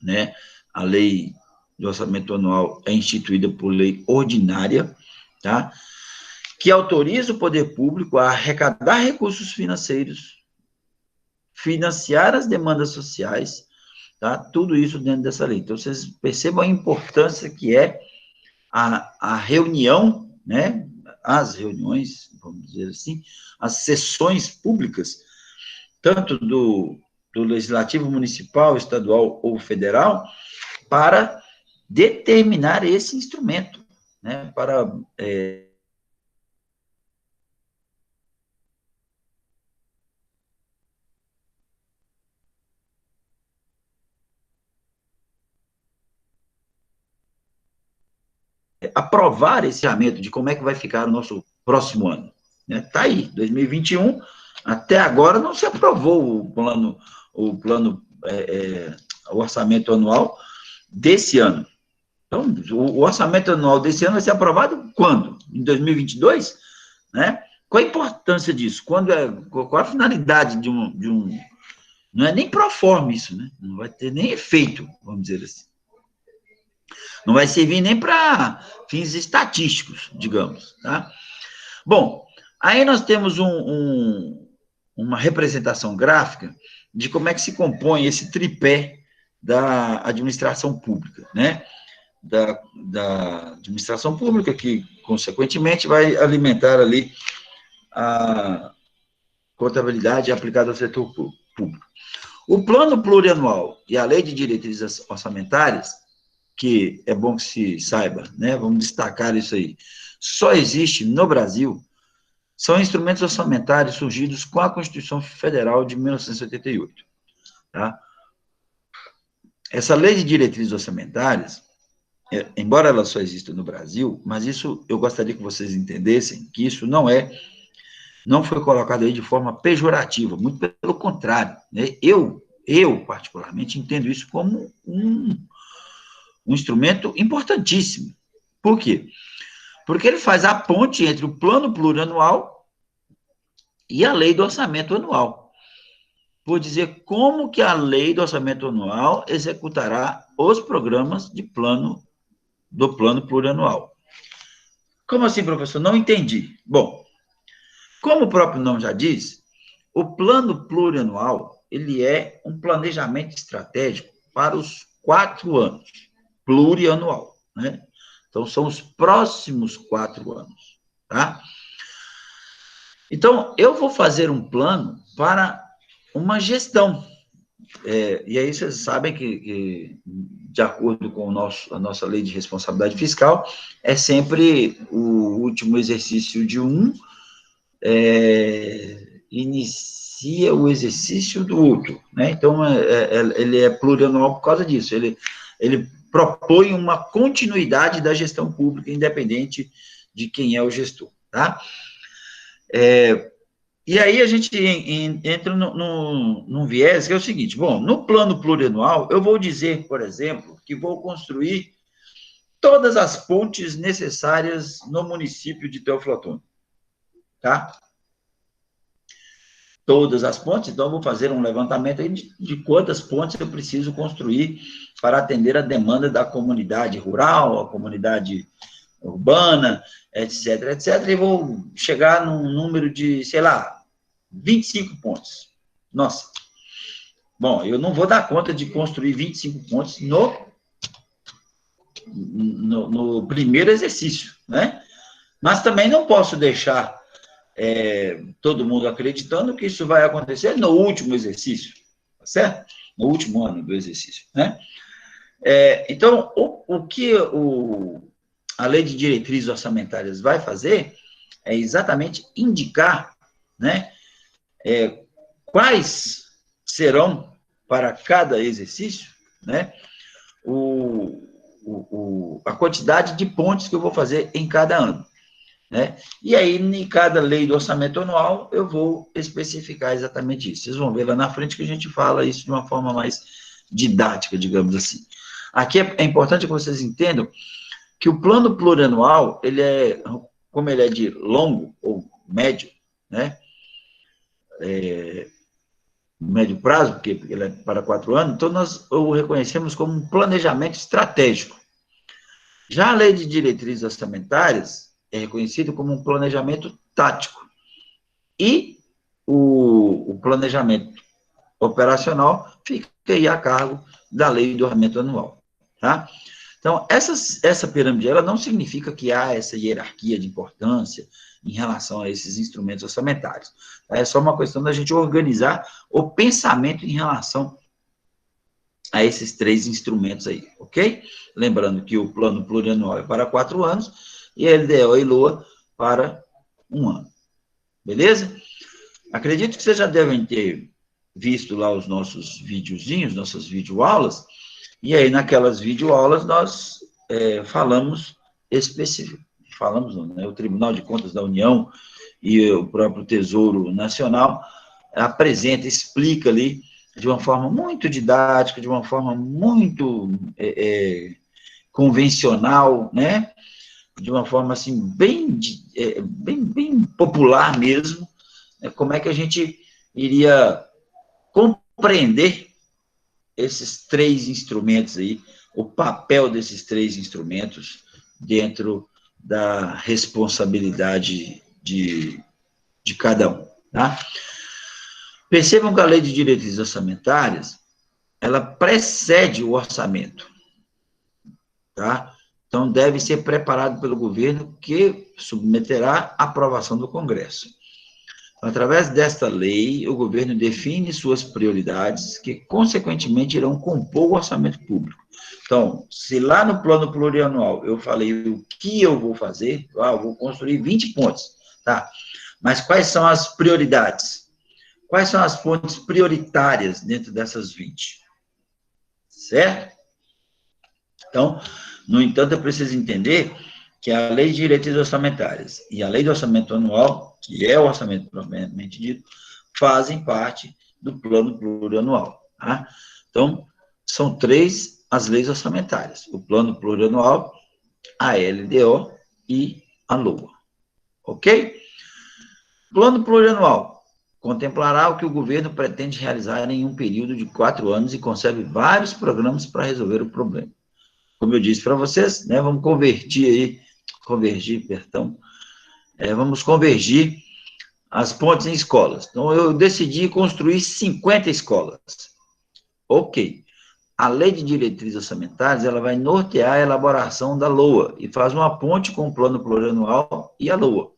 né? A lei do orçamento anual é instituída por lei ordinária, tá? Que autoriza o poder público a arrecadar recursos financeiros, financiar as demandas sociais, tá? Tudo isso dentro dessa lei. Então, vocês percebam a importância que é a reunião, né? As reuniões, vamos dizer assim, as sessões públicas, tanto do Legislativo Municipal, Estadual ou Federal, para determinar esse instrumento, né? Para aprovar esse orçamento de como é que vai ficar o nosso próximo ano. Está aí, 2021, até agora não se aprovou o orçamento anual desse ano. Então, o orçamento anual desse ano vai ser aprovado quando? Em 2022? Né? Qual a importância disso? Qual a finalidade de um... Não é nem proforme isso, né? Não vai ter nem efeito, vamos dizer assim. Não vai servir nem para fins estatísticos, digamos, tá? Bom, aí nós temos uma representação gráfica de como é que se compõe esse tripé da administração pública, né? Da administração pública, que, consequentemente, vai alimentar ali a contabilidade aplicada ao setor público. O plano plurianual e a lei de diretrizes orçamentárias, que é bom que se saiba, né? Vamos destacar isso aí. Só existe no Brasil, são instrumentos orçamentários surgidos com a Constituição Federal de 1988. Tá? Essa lei de diretrizes orçamentárias, embora ela só exista no Brasil, mas isso eu gostaria que vocês entendessem, que isso não foi colocado aí de forma pejorativa, muito pelo contrário. Né? Eu, particularmente, entendo isso como um instrumento importantíssimo. Por quê? Porque ele faz a ponte entre o plano plurianual e a lei do orçamento anual. Vou dizer como que a lei do orçamento anual executará os programas do plano plurianual. Como assim, professor? Não entendi. Bom, como o próprio nome já diz, o plano plurianual, ele é um planejamento estratégico para os 4 anos, plurianual, né? Então, são os próximos 4 anos, tá? Então, eu vou fazer um plano para uma gestão. E aí vocês sabem que de acordo com a nossa lei de responsabilidade fiscal, é sempre o último exercício de inicia o exercício do outro, né? Então, ele é plurianual por causa disso, ele propõe uma continuidade da gestão pública, independente de quem é o gestor, tá? E aí a gente entra num viés que é o seguinte, bom, no plano plurianual, eu vou dizer, por exemplo, que vou construir todas as pontes necessárias no município de Teófilo Otoni, tá? Todas as pontes, então eu vou fazer um levantamento aí de quantas pontes eu preciso construir para atender a demanda da comunidade rural, a comunidade urbana, etc, etc, e vou chegar num número de, sei lá, 25 pontes. Nossa. Bom, eu não vou dar conta de construir 25 pontes no primeiro exercício, né? Mas também não posso deixar todo mundo acreditando que isso vai acontecer no último exercício, tá certo? No último ano do exercício, né? Então, o que a Lei de Diretrizes Orçamentárias vai fazer é exatamente indicar, né, quais serão, para cada exercício, né, a quantidade de pontos que eu vou fazer em cada ano. Né? E aí, em cada lei do orçamento anual, eu vou especificar exatamente isso. Vocês vão ver lá na frente que a gente fala isso de uma forma mais didática, digamos assim. Aqui é importante que vocês entendam que o plano plurianual, como ele é de longo ou médio, né? Médio prazo, porque ele é para 4 anos, então nós o reconhecemos como um planejamento estratégico. Já a lei de diretrizes orçamentárias é reconhecido como um planejamento tático. E o planejamento operacional fica aí a cargo da lei do orçamento anual. Tá? Então, essa pirâmide, ela não significa que há essa hierarquia de importância em relação a esses instrumentos orçamentários. É só uma questão da gente organizar o pensamento em relação a esses 3 instrumentos aí, ok? Lembrando que o plano plurianual é para 4 anos e a LDO e LOA para 1 ano. Beleza? Acredito que vocês já devem ter visto lá os nossos videozinhos, nossas videoaulas, e aí naquelas videoaulas nós falamos não, né? O Tribunal de Contas da União e o próprio Tesouro Nacional explica ali de uma forma muito didática, de uma forma muito convencional, né? De uma forma assim bem popular mesmo, né? Como é que a gente iria compreender esses 3 instrumentos aí, o papel desses 3 instrumentos dentro da responsabilidade de cada um, tá? Percebam que a Lei de Diretrizes Orçamentárias, ela precede o orçamento, tá? Então, deve ser preparado pelo governo, que submeterá à aprovação do Congresso. Através desta lei, o governo define suas prioridades, que, consequentemente, irão compor o orçamento público. Então, se lá no plano plurianual eu falei o que eu vou fazer, eu vou construir 20 pontes, tá? Mas quais são as prioridades? Quais são as pontes prioritárias dentro dessas 20? Certo? Então, no entanto, é preciso entender que a Lei de Diretrizes Orçamentárias e a Lei do Orçamento Anual, que é o orçamento propriamente dito, fazem parte do plano plurianual. Tá? Então, são 3 as leis orçamentárias: o plano plurianual, a LDO e a LOA. Ok? Plano plurianual contemplará o que o governo pretende realizar em um período de 4 anos e concebe vários programas para resolver o problema. Como eu disse para vocês, né, vamos vamos convergir as pontes em escolas. Então, eu decidi construir 50 escolas. Ok. A Lei de Diretrizes Orçamentárias, ela vai nortear a elaboração da LOA e faz uma ponte com o Plano Plurianual e a LOA.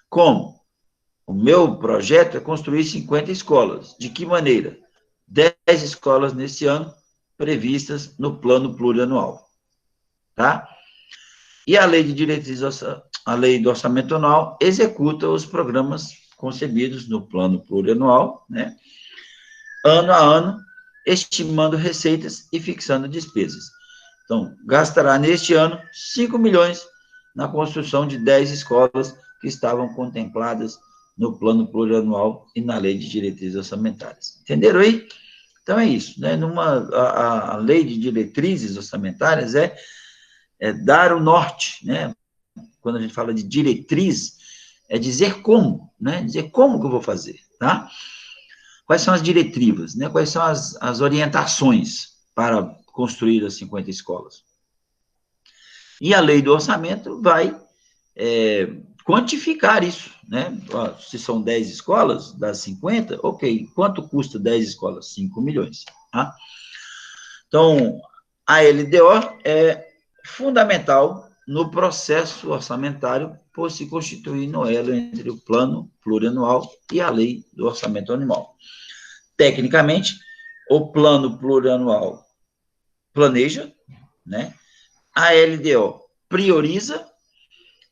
Como? O meu projeto é construir 50 escolas. De que maneira? 10 escolas nesse ano, previstas no Plano Plurianual. Tá? E a Lei de Diretrizes, a Lei do Orçamento Anual, executa os programas concebidos no Plano Plurianual, né? Ano a ano, estimando receitas e fixando despesas. Então, gastará neste ano 5 milhões na construção de 10 escolas que estavam contempladas no Plano Plurianual e na Lei de Diretrizes Orçamentárias. Entenderam aí? Então, é isso, né? A Lei de Diretrizes Orçamentárias é dar o norte, né? Quando a gente fala de diretriz, é dizer como, né? Dizer como que eu vou fazer, tá? Quais são as diretivas, né? Quais são as orientações para construir as 50 escolas. E a lei do orçamento vai quantificar isso, né? Se são 10 escolas, das 50, ok, quanto custa 10 escolas? 5 milhões, tá? Então, a LDO é fundamental no processo orçamentário, por se constituir no elo entre o plano plurianual e a lei do orçamento anual. Tecnicamente, o plano plurianual planeja, né? A LDO prioriza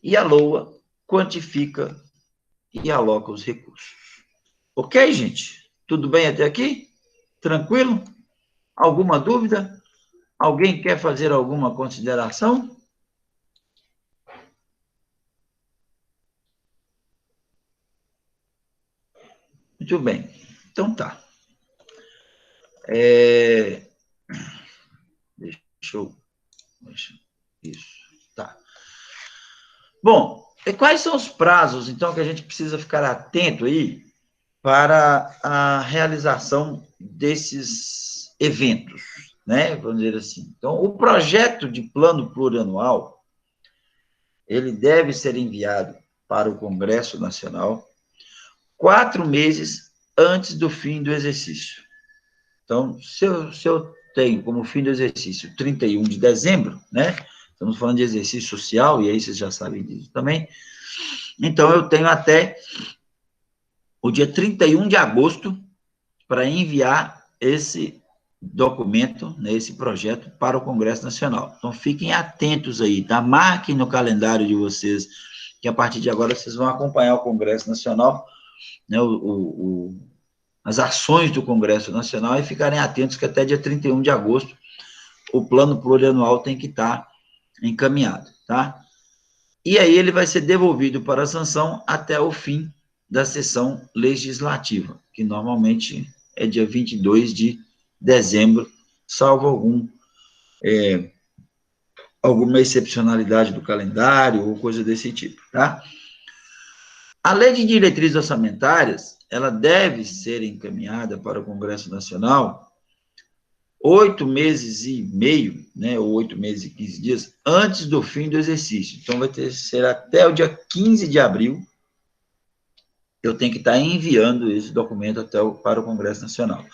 e a LOA quantifica e aloca os recursos. Ok, gente? Tudo bem até aqui? Tranquilo? Alguma dúvida? Alguém quer fazer alguma consideração? Muito bem. Então tá. Isso. Tá. Bom, e quais são os prazos, então, que a gente precisa ficar atento aí para a realização desses eventos, né? Vamos dizer assim. Então, o projeto de plano plurianual, ele deve ser enviado para o Congresso Nacional 4 meses antes do fim do exercício. Então, se eu tenho como fim do exercício 31 de dezembro, né? Estamos falando de exercício social, e aí vocês já sabem disso também. Então, eu tenho até o dia 31 de agosto para enviar esse documento, né, esse projeto, para o Congresso Nacional. Então, fiquem atentos aí, tá? Marquem no calendário de vocês, que a partir de agora vocês vão acompanhar o Congresso Nacional, né, as ações do Congresso Nacional, e ficarem atentos que até dia 31 de agosto o plano plurianual tem que estar encaminhado, tá? E aí ele vai ser devolvido para a sanção até o fim da sessão legislativa, que normalmente é dia 22 de dezembro, salvo alguma excepcionalidade do calendário ou coisa desse tipo, tá? A lei de diretrizes orçamentárias, ela deve ser encaminhada para o Congresso Nacional 8 meses e meio, né, ou 8 meses e 15 dias, antes do fim do exercício. Então, ser até o dia 15 de abril, eu tenho que estar enviando esse documento para o Congresso Nacional.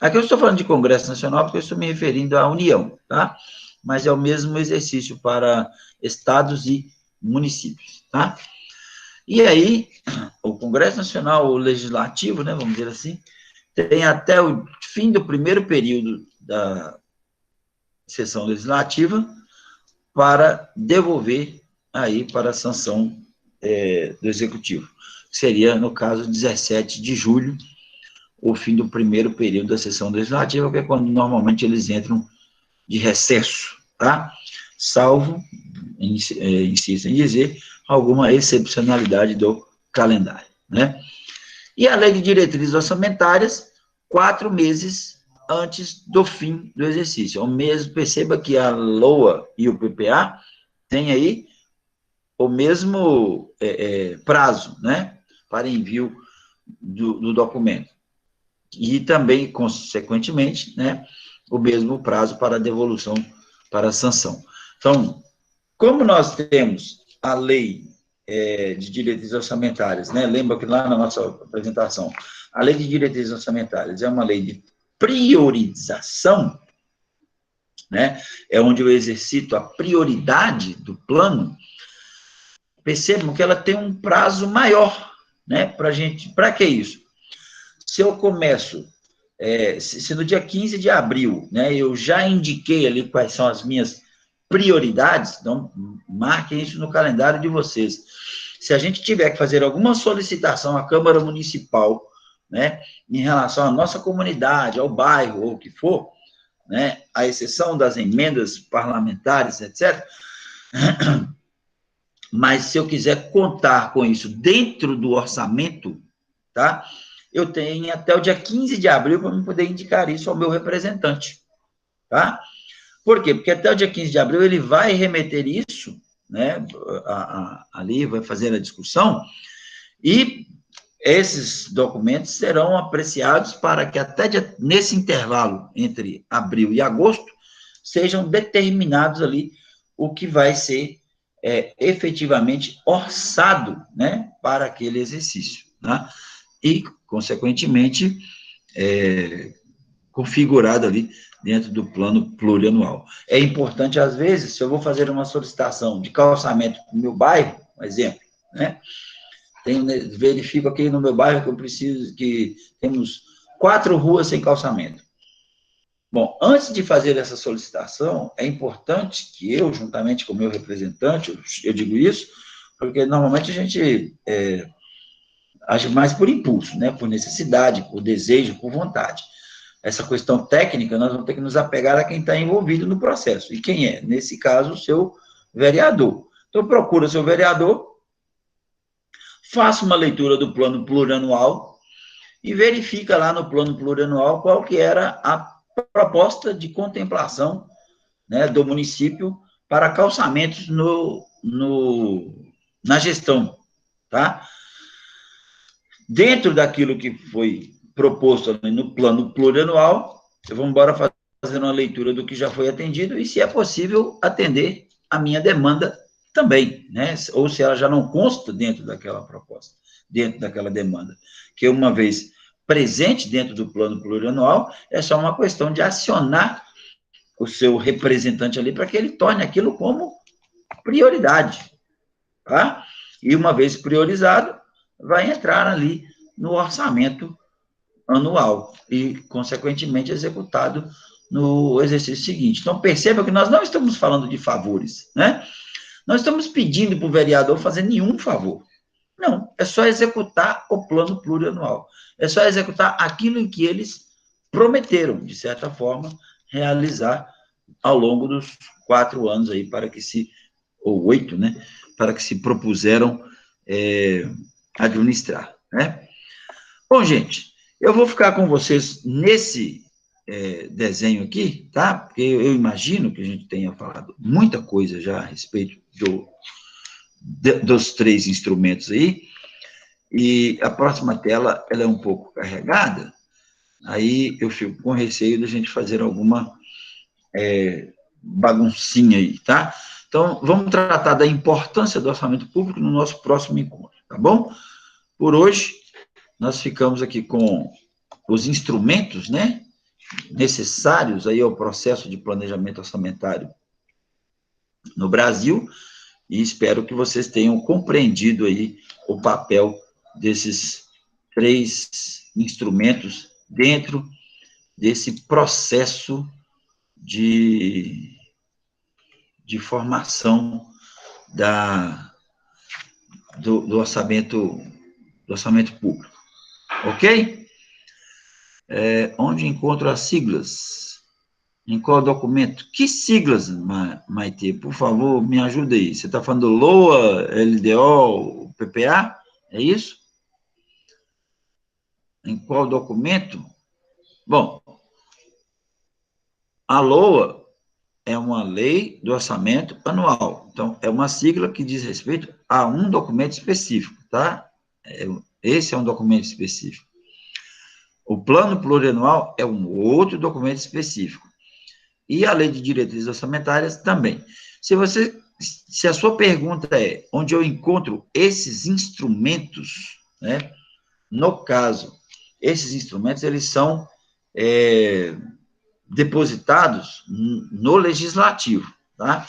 Aqui eu estou falando de Congresso Nacional porque eu estou me referindo à União, tá? Mas é o mesmo exercício para estados e municípios, tá? E aí, o Congresso Nacional, o Legislativo, né, vamos dizer assim, tem até o fim do primeiro período da sessão legislativa para devolver aí para a sanção do Executivo. Seria, no caso, 17 de julho, o fim do primeiro período da sessão legislativa, que é quando normalmente eles entram de recesso, tá? Salvo, insisto em dizer, alguma excepcionalidade do calendário, né? E a lei de diretrizes orçamentárias, 4 meses antes do fim do exercício. É o mesmo, perceba que a LOA e o PPA têm aí o mesmo prazo, né, para envio do documento. E também, consequentemente, né, o mesmo prazo para devolução, para a sanção. Então, como nós temos a lei de diretrizes orçamentárias, né, lembra que lá na nossa apresentação, a lei de diretrizes orçamentárias é uma lei de priorização, né, é onde eu exercito a prioridade do plano. Percebam que ela tem um prazo maior, né, para que isso? Se eu começo, se no dia 15 de abril, né, eu já indiquei ali quais são as minhas prioridades, então marquem isso no calendário de vocês. Se a gente tiver que fazer alguma solicitação à Câmara Municipal, né, em relação à nossa comunidade, ao bairro, ou o que for, né, à exceção das emendas parlamentares, etc., mas se eu quiser contar com isso dentro do orçamento, tá? Eu tenho até o dia 15 de abril para eu poder indicar isso ao meu representante, tá? Por quê? Porque até o dia 15 de abril ele vai remeter isso, né, ali, vai fazer a discussão, e esses documentos serão apreciados para que até nesse intervalo entre abril e agosto sejam determinados ali o que vai ser efetivamente orçado, né, para aquele exercício, né? E, consequentemente, configurado ali dentro do plano plurianual. É importante, às vezes, se eu vou fazer uma solicitação de calçamento no meu bairro, um exemplo, né? Verifico aqui no meu bairro que eu preciso, que temos 4 ruas sem calçamento. Bom, antes de fazer essa solicitação, é importante que eu, juntamente com o meu representante, eu digo isso, porque normalmente a gente age mais por impulso, né? Por necessidade, por desejo, por vontade. Essa questão técnica, nós vamos ter que nos apegar a quem está envolvido no processo. E quem é? Nesse caso, o seu vereador. Então, procura seu vereador, faça uma leitura do plano plurianual e verifica lá no plano plurianual qual que era a proposta de contemplação, né, do município para calçamentos na gestão, tá? Dentro daquilo que foi proposto no plano plurianual, vamos embora fazer uma leitura do que já foi atendido e, se é possível, atender a minha demanda também, né? Ou se ela já não consta dentro daquela proposta, dentro daquela demanda, que uma vez presente dentro do plano plurianual, é só uma questão de acionar o seu representante ali para que ele torne aquilo como prioridade, tá? E uma vez priorizado, vai entrar ali no orçamento anual e, consequentemente, executado no exercício seguinte. Então, perceba que nós não estamos falando de favores, né? Não estamos pedindo para o vereador fazer nenhum favor. Não, é só executar o plano plurianual. É só executar aquilo em que eles prometeram, de certa forma, realizar ao longo dos 4 anos aí, ou 8, né? Para que se propuseram administrar, né? Bom, gente, eu vou ficar com vocês nesse desenho aqui, tá? Porque eu imagino que a gente tenha falado muita coisa já a respeito dos 3 instrumentos aí, e a próxima tela, ela é um pouco carregada, aí eu fico com receio da gente fazer alguma baguncinha aí, tá? Então, vamos tratar da importância do orçamento público no nosso próximo encontro, tá bom? Por hoje, nós ficamos aqui com os instrumentos, né, necessários aí ao processo de planejamento orçamentário no Brasil, e espero que vocês tenham compreendido aí o papel desses 3 instrumentos dentro desse processo de formação do orçamento público. Ok? Onde encontro as siglas? Em qual documento? Que siglas, Maite? Por favor, me ajuda aí. Você está falando LOA, LDO, PPA? É isso? Em qual documento? Bom, a LOA é uma lei do orçamento anual. Então, é uma sigla que diz respeito a um documento específico, tá? Esse é um documento específico. O plano plurianual é um outro documento específico. E a lei de diretrizes orçamentárias também. Se a sua pergunta é onde eu encontro esses instrumentos, né? No caso, esses instrumentos, eles são depositados no legislativo, tá?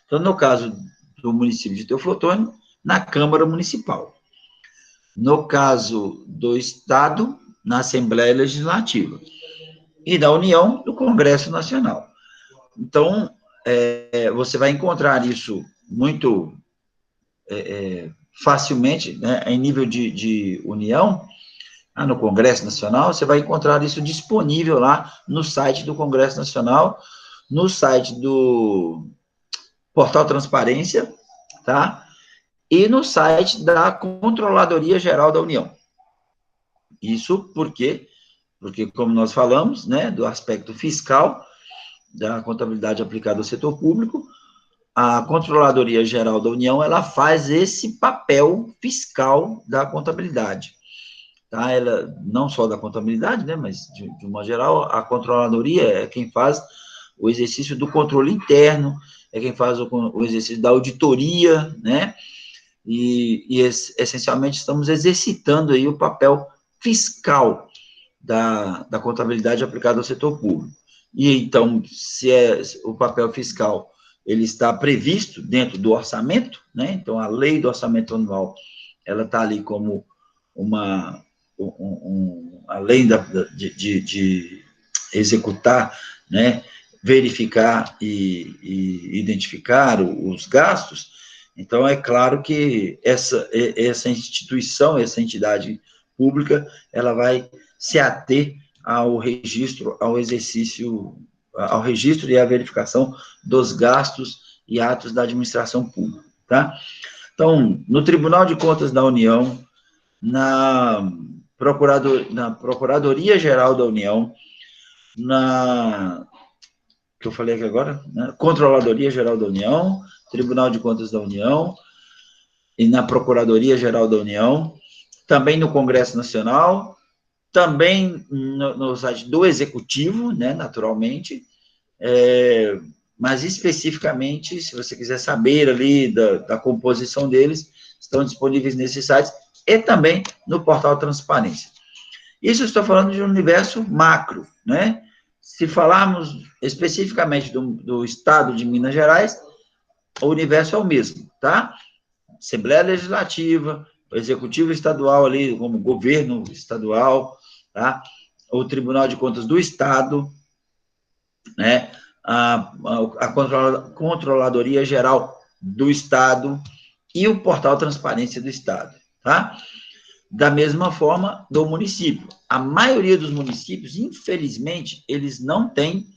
Então, no caso do município de Teoflotone, na Câmara Municipal. No caso do Estado, na Assembleia Legislativa. E da União, no Congresso Nacional. Então, você vai encontrar isso muito facilmente, né, em nível de União, no Congresso Nacional, você vai encontrar isso disponível lá no site do Congresso Nacional, no site do Portal Transparência, tá? E no site da Controladoria Geral da União. Isso porque, como nós falamos, né, do aspecto fiscal, da contabilidade aplicada ao setor público, a Controladoria Geral da União, ela faz esse papel fiscal da contabilidade. Tá? Ela, não só da contabilidade, né, mas de uma geral, a Controladoria é quem faz o exercício do controle interno, é quem faz o exercício da auditoria, né, e essencialmente estamos exercitando aí o papel fiscal da contabilidade aplicada ao setor público. E então, se é o papel fiscal, ele está previsto dentro do orçamento, né? Então, a lei do orçamento anual, ela está ali como além de executar, né? Verificar e identificar os gastos. Então, é claro que essa instituição, essa entidade pública, ela vai se ater ao registro, ao exercício, ao registro e à verificação dos gastos e atos da administração pública, tá? Então, no Tribunal de Contas da União, na Procuradoria-Geral da União, que eu falei aqui agora, né? Controladoria-Geral da União, Tribunal de Contas da União, e na Procuradoria-Geral da União, também no Congresso Nacional, também no site do Executivo, né, naturalmente, mas especificamente, se você quiser saber ali da composição deles, estão disponíveis nesses sites, e também no portal Transparência. Isso eu estou falando de um universo macro, né? Se falarmos especificamente do Estado de Minas Gerais, o universo é o mesmo, tá? Assembleia Legislativa, o Executivo Estadual ali, como governo estadual, tá? O Tribunal de Contas do Estado, né? A Controladoria Geral do Estado e o Portal Transparência do Estado, tá? Da mesma forma, do município. A maioria dos municípios, infelizmente, eles não têm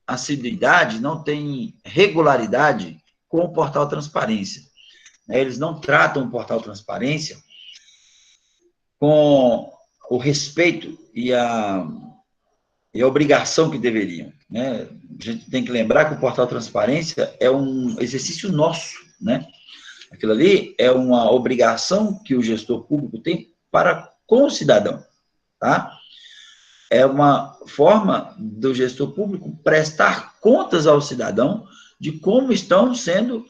assiduidade, não têm regularidade com o Portal Transparência. Eles não tratam o Portal Transparência com o respeito e a obrigação que deveriam, né? A gente tem que lembrar que o Portal Transparência é um exercício nosso, né? Aquilo ali é uma obrigação que o gestor público tem para com o cidadão, tá? É uma forma do gestor público prestar contas ao cidadão de como estão sendo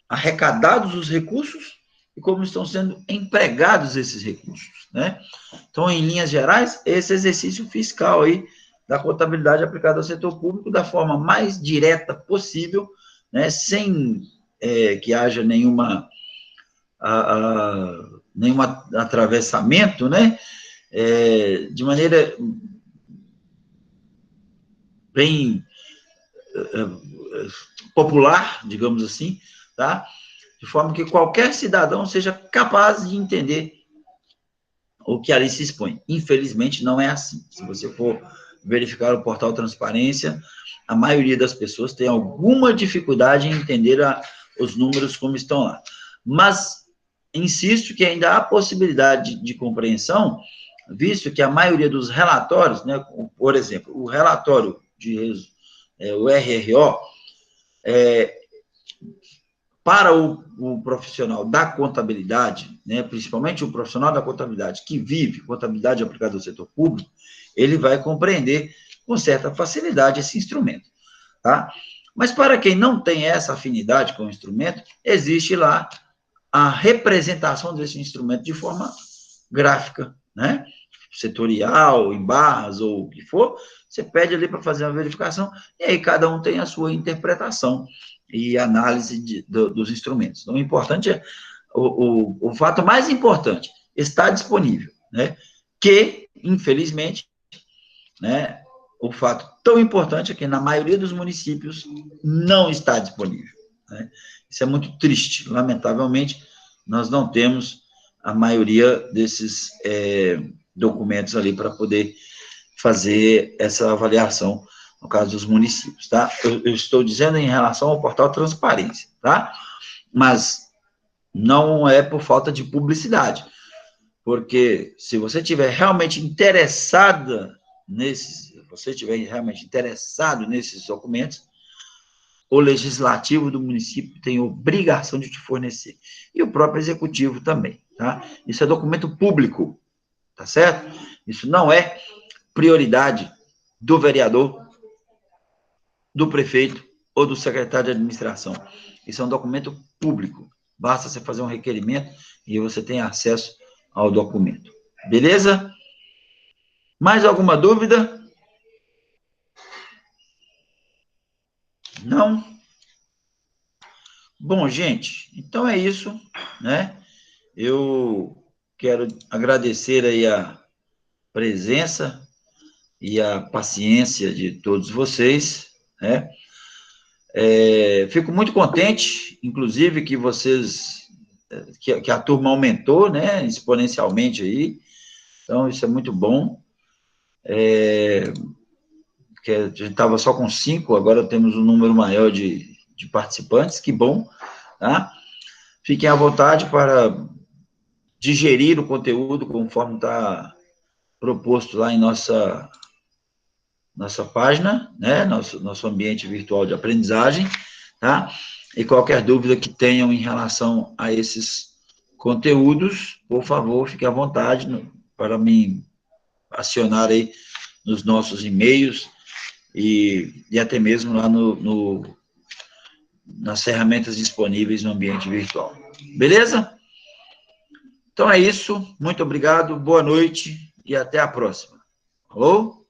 arrecadados os recursos e como estão sendo empregados esses recursos, né? Então, em linhas gerais, esse exercício fiscal aí da contabilidade aplicada ao setor público da forma mais direta possível, né? Sem que haja nenhum atravessamento, né? De maneira bem popular, digamos assim, tá? De forma que qualquer cidadão seja capaz de entender o que ali se expõe. Infelizmente, não é assim. Se você for verificar o portal Transparência, a maioria das pessoas tem alguma dificuldade em entender os números como estão lá. Mas, insisto que ainda há possibilidade de compreensão, visto que a maioria dos relatórios, né, por exemplo, o relatório o RRO, para o profissional da contabilidade, né, principalmente o profissional da contabilidade que vive contabilidade aplicada ao setor público, ele vai compreender com certa facilidade esse instrumento, tá? Mas para quem não tem essa afinidade com o instrumento, existe lá a representação desse instrumento de forma gráfica, né? Setorial, em barras ou o que for, você pede ali para fazer uma verificação, e aí cada um tem a sua interpretação e análise dos instrumentos. Então, o importante é, o fato mais importante, está disponível, né? Que, infelizmente, né, o fato tão importante é que na maioria dos municípios não está disponível, né? Isso é muito triste, lamentavelmente, nós não temos a maioria desses documentos ali para poder fazer essa avaliação no caso dos municípios, tá? Eu estou dizendo em relação ao portal Transparência, tá? Mas não é por falta de publicidade, porque se você estiver realmente interessado nesses documentos, o legislativo do município tem obrigação de te fornecer, e o próprio executivo também, tá? Isso é documento público, tá certo? Isso não é prioridade do vereador, do prefeito ou do secretário de administração. Isso é um documento público. Basta você fazer um requerimento e você tem acesso ao documento. Beleza? Mais alguma dúvida? Não? Bom, gente, então é isso, né? Eu quero agradecer aí a presença e a paciência de todos vocês, né? Fico muito contente, inclusive, que vocês, que a turma aumentou, né, exponencialmente aí, então isso é muito bom, que a gente estava só com 5, agora temos um número maior de participantes, que bom, tá? Fiquem à vontade para digerir o conteúdo conforme está proposto lá em nossa página, né, nosso ambiente virtual de aprendizagem, tá? E qualquer dúvida que tenham em relação a esses conteúdos, por favor, fique à vontade para me acionar aí nos nossos e-mails e até mesmo lá nas ferramentas disponíveis no ambiente virtual. Beleza? Então é isso. Muito obrigado, boa noite e até a próxima. Alô?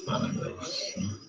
Parabéns.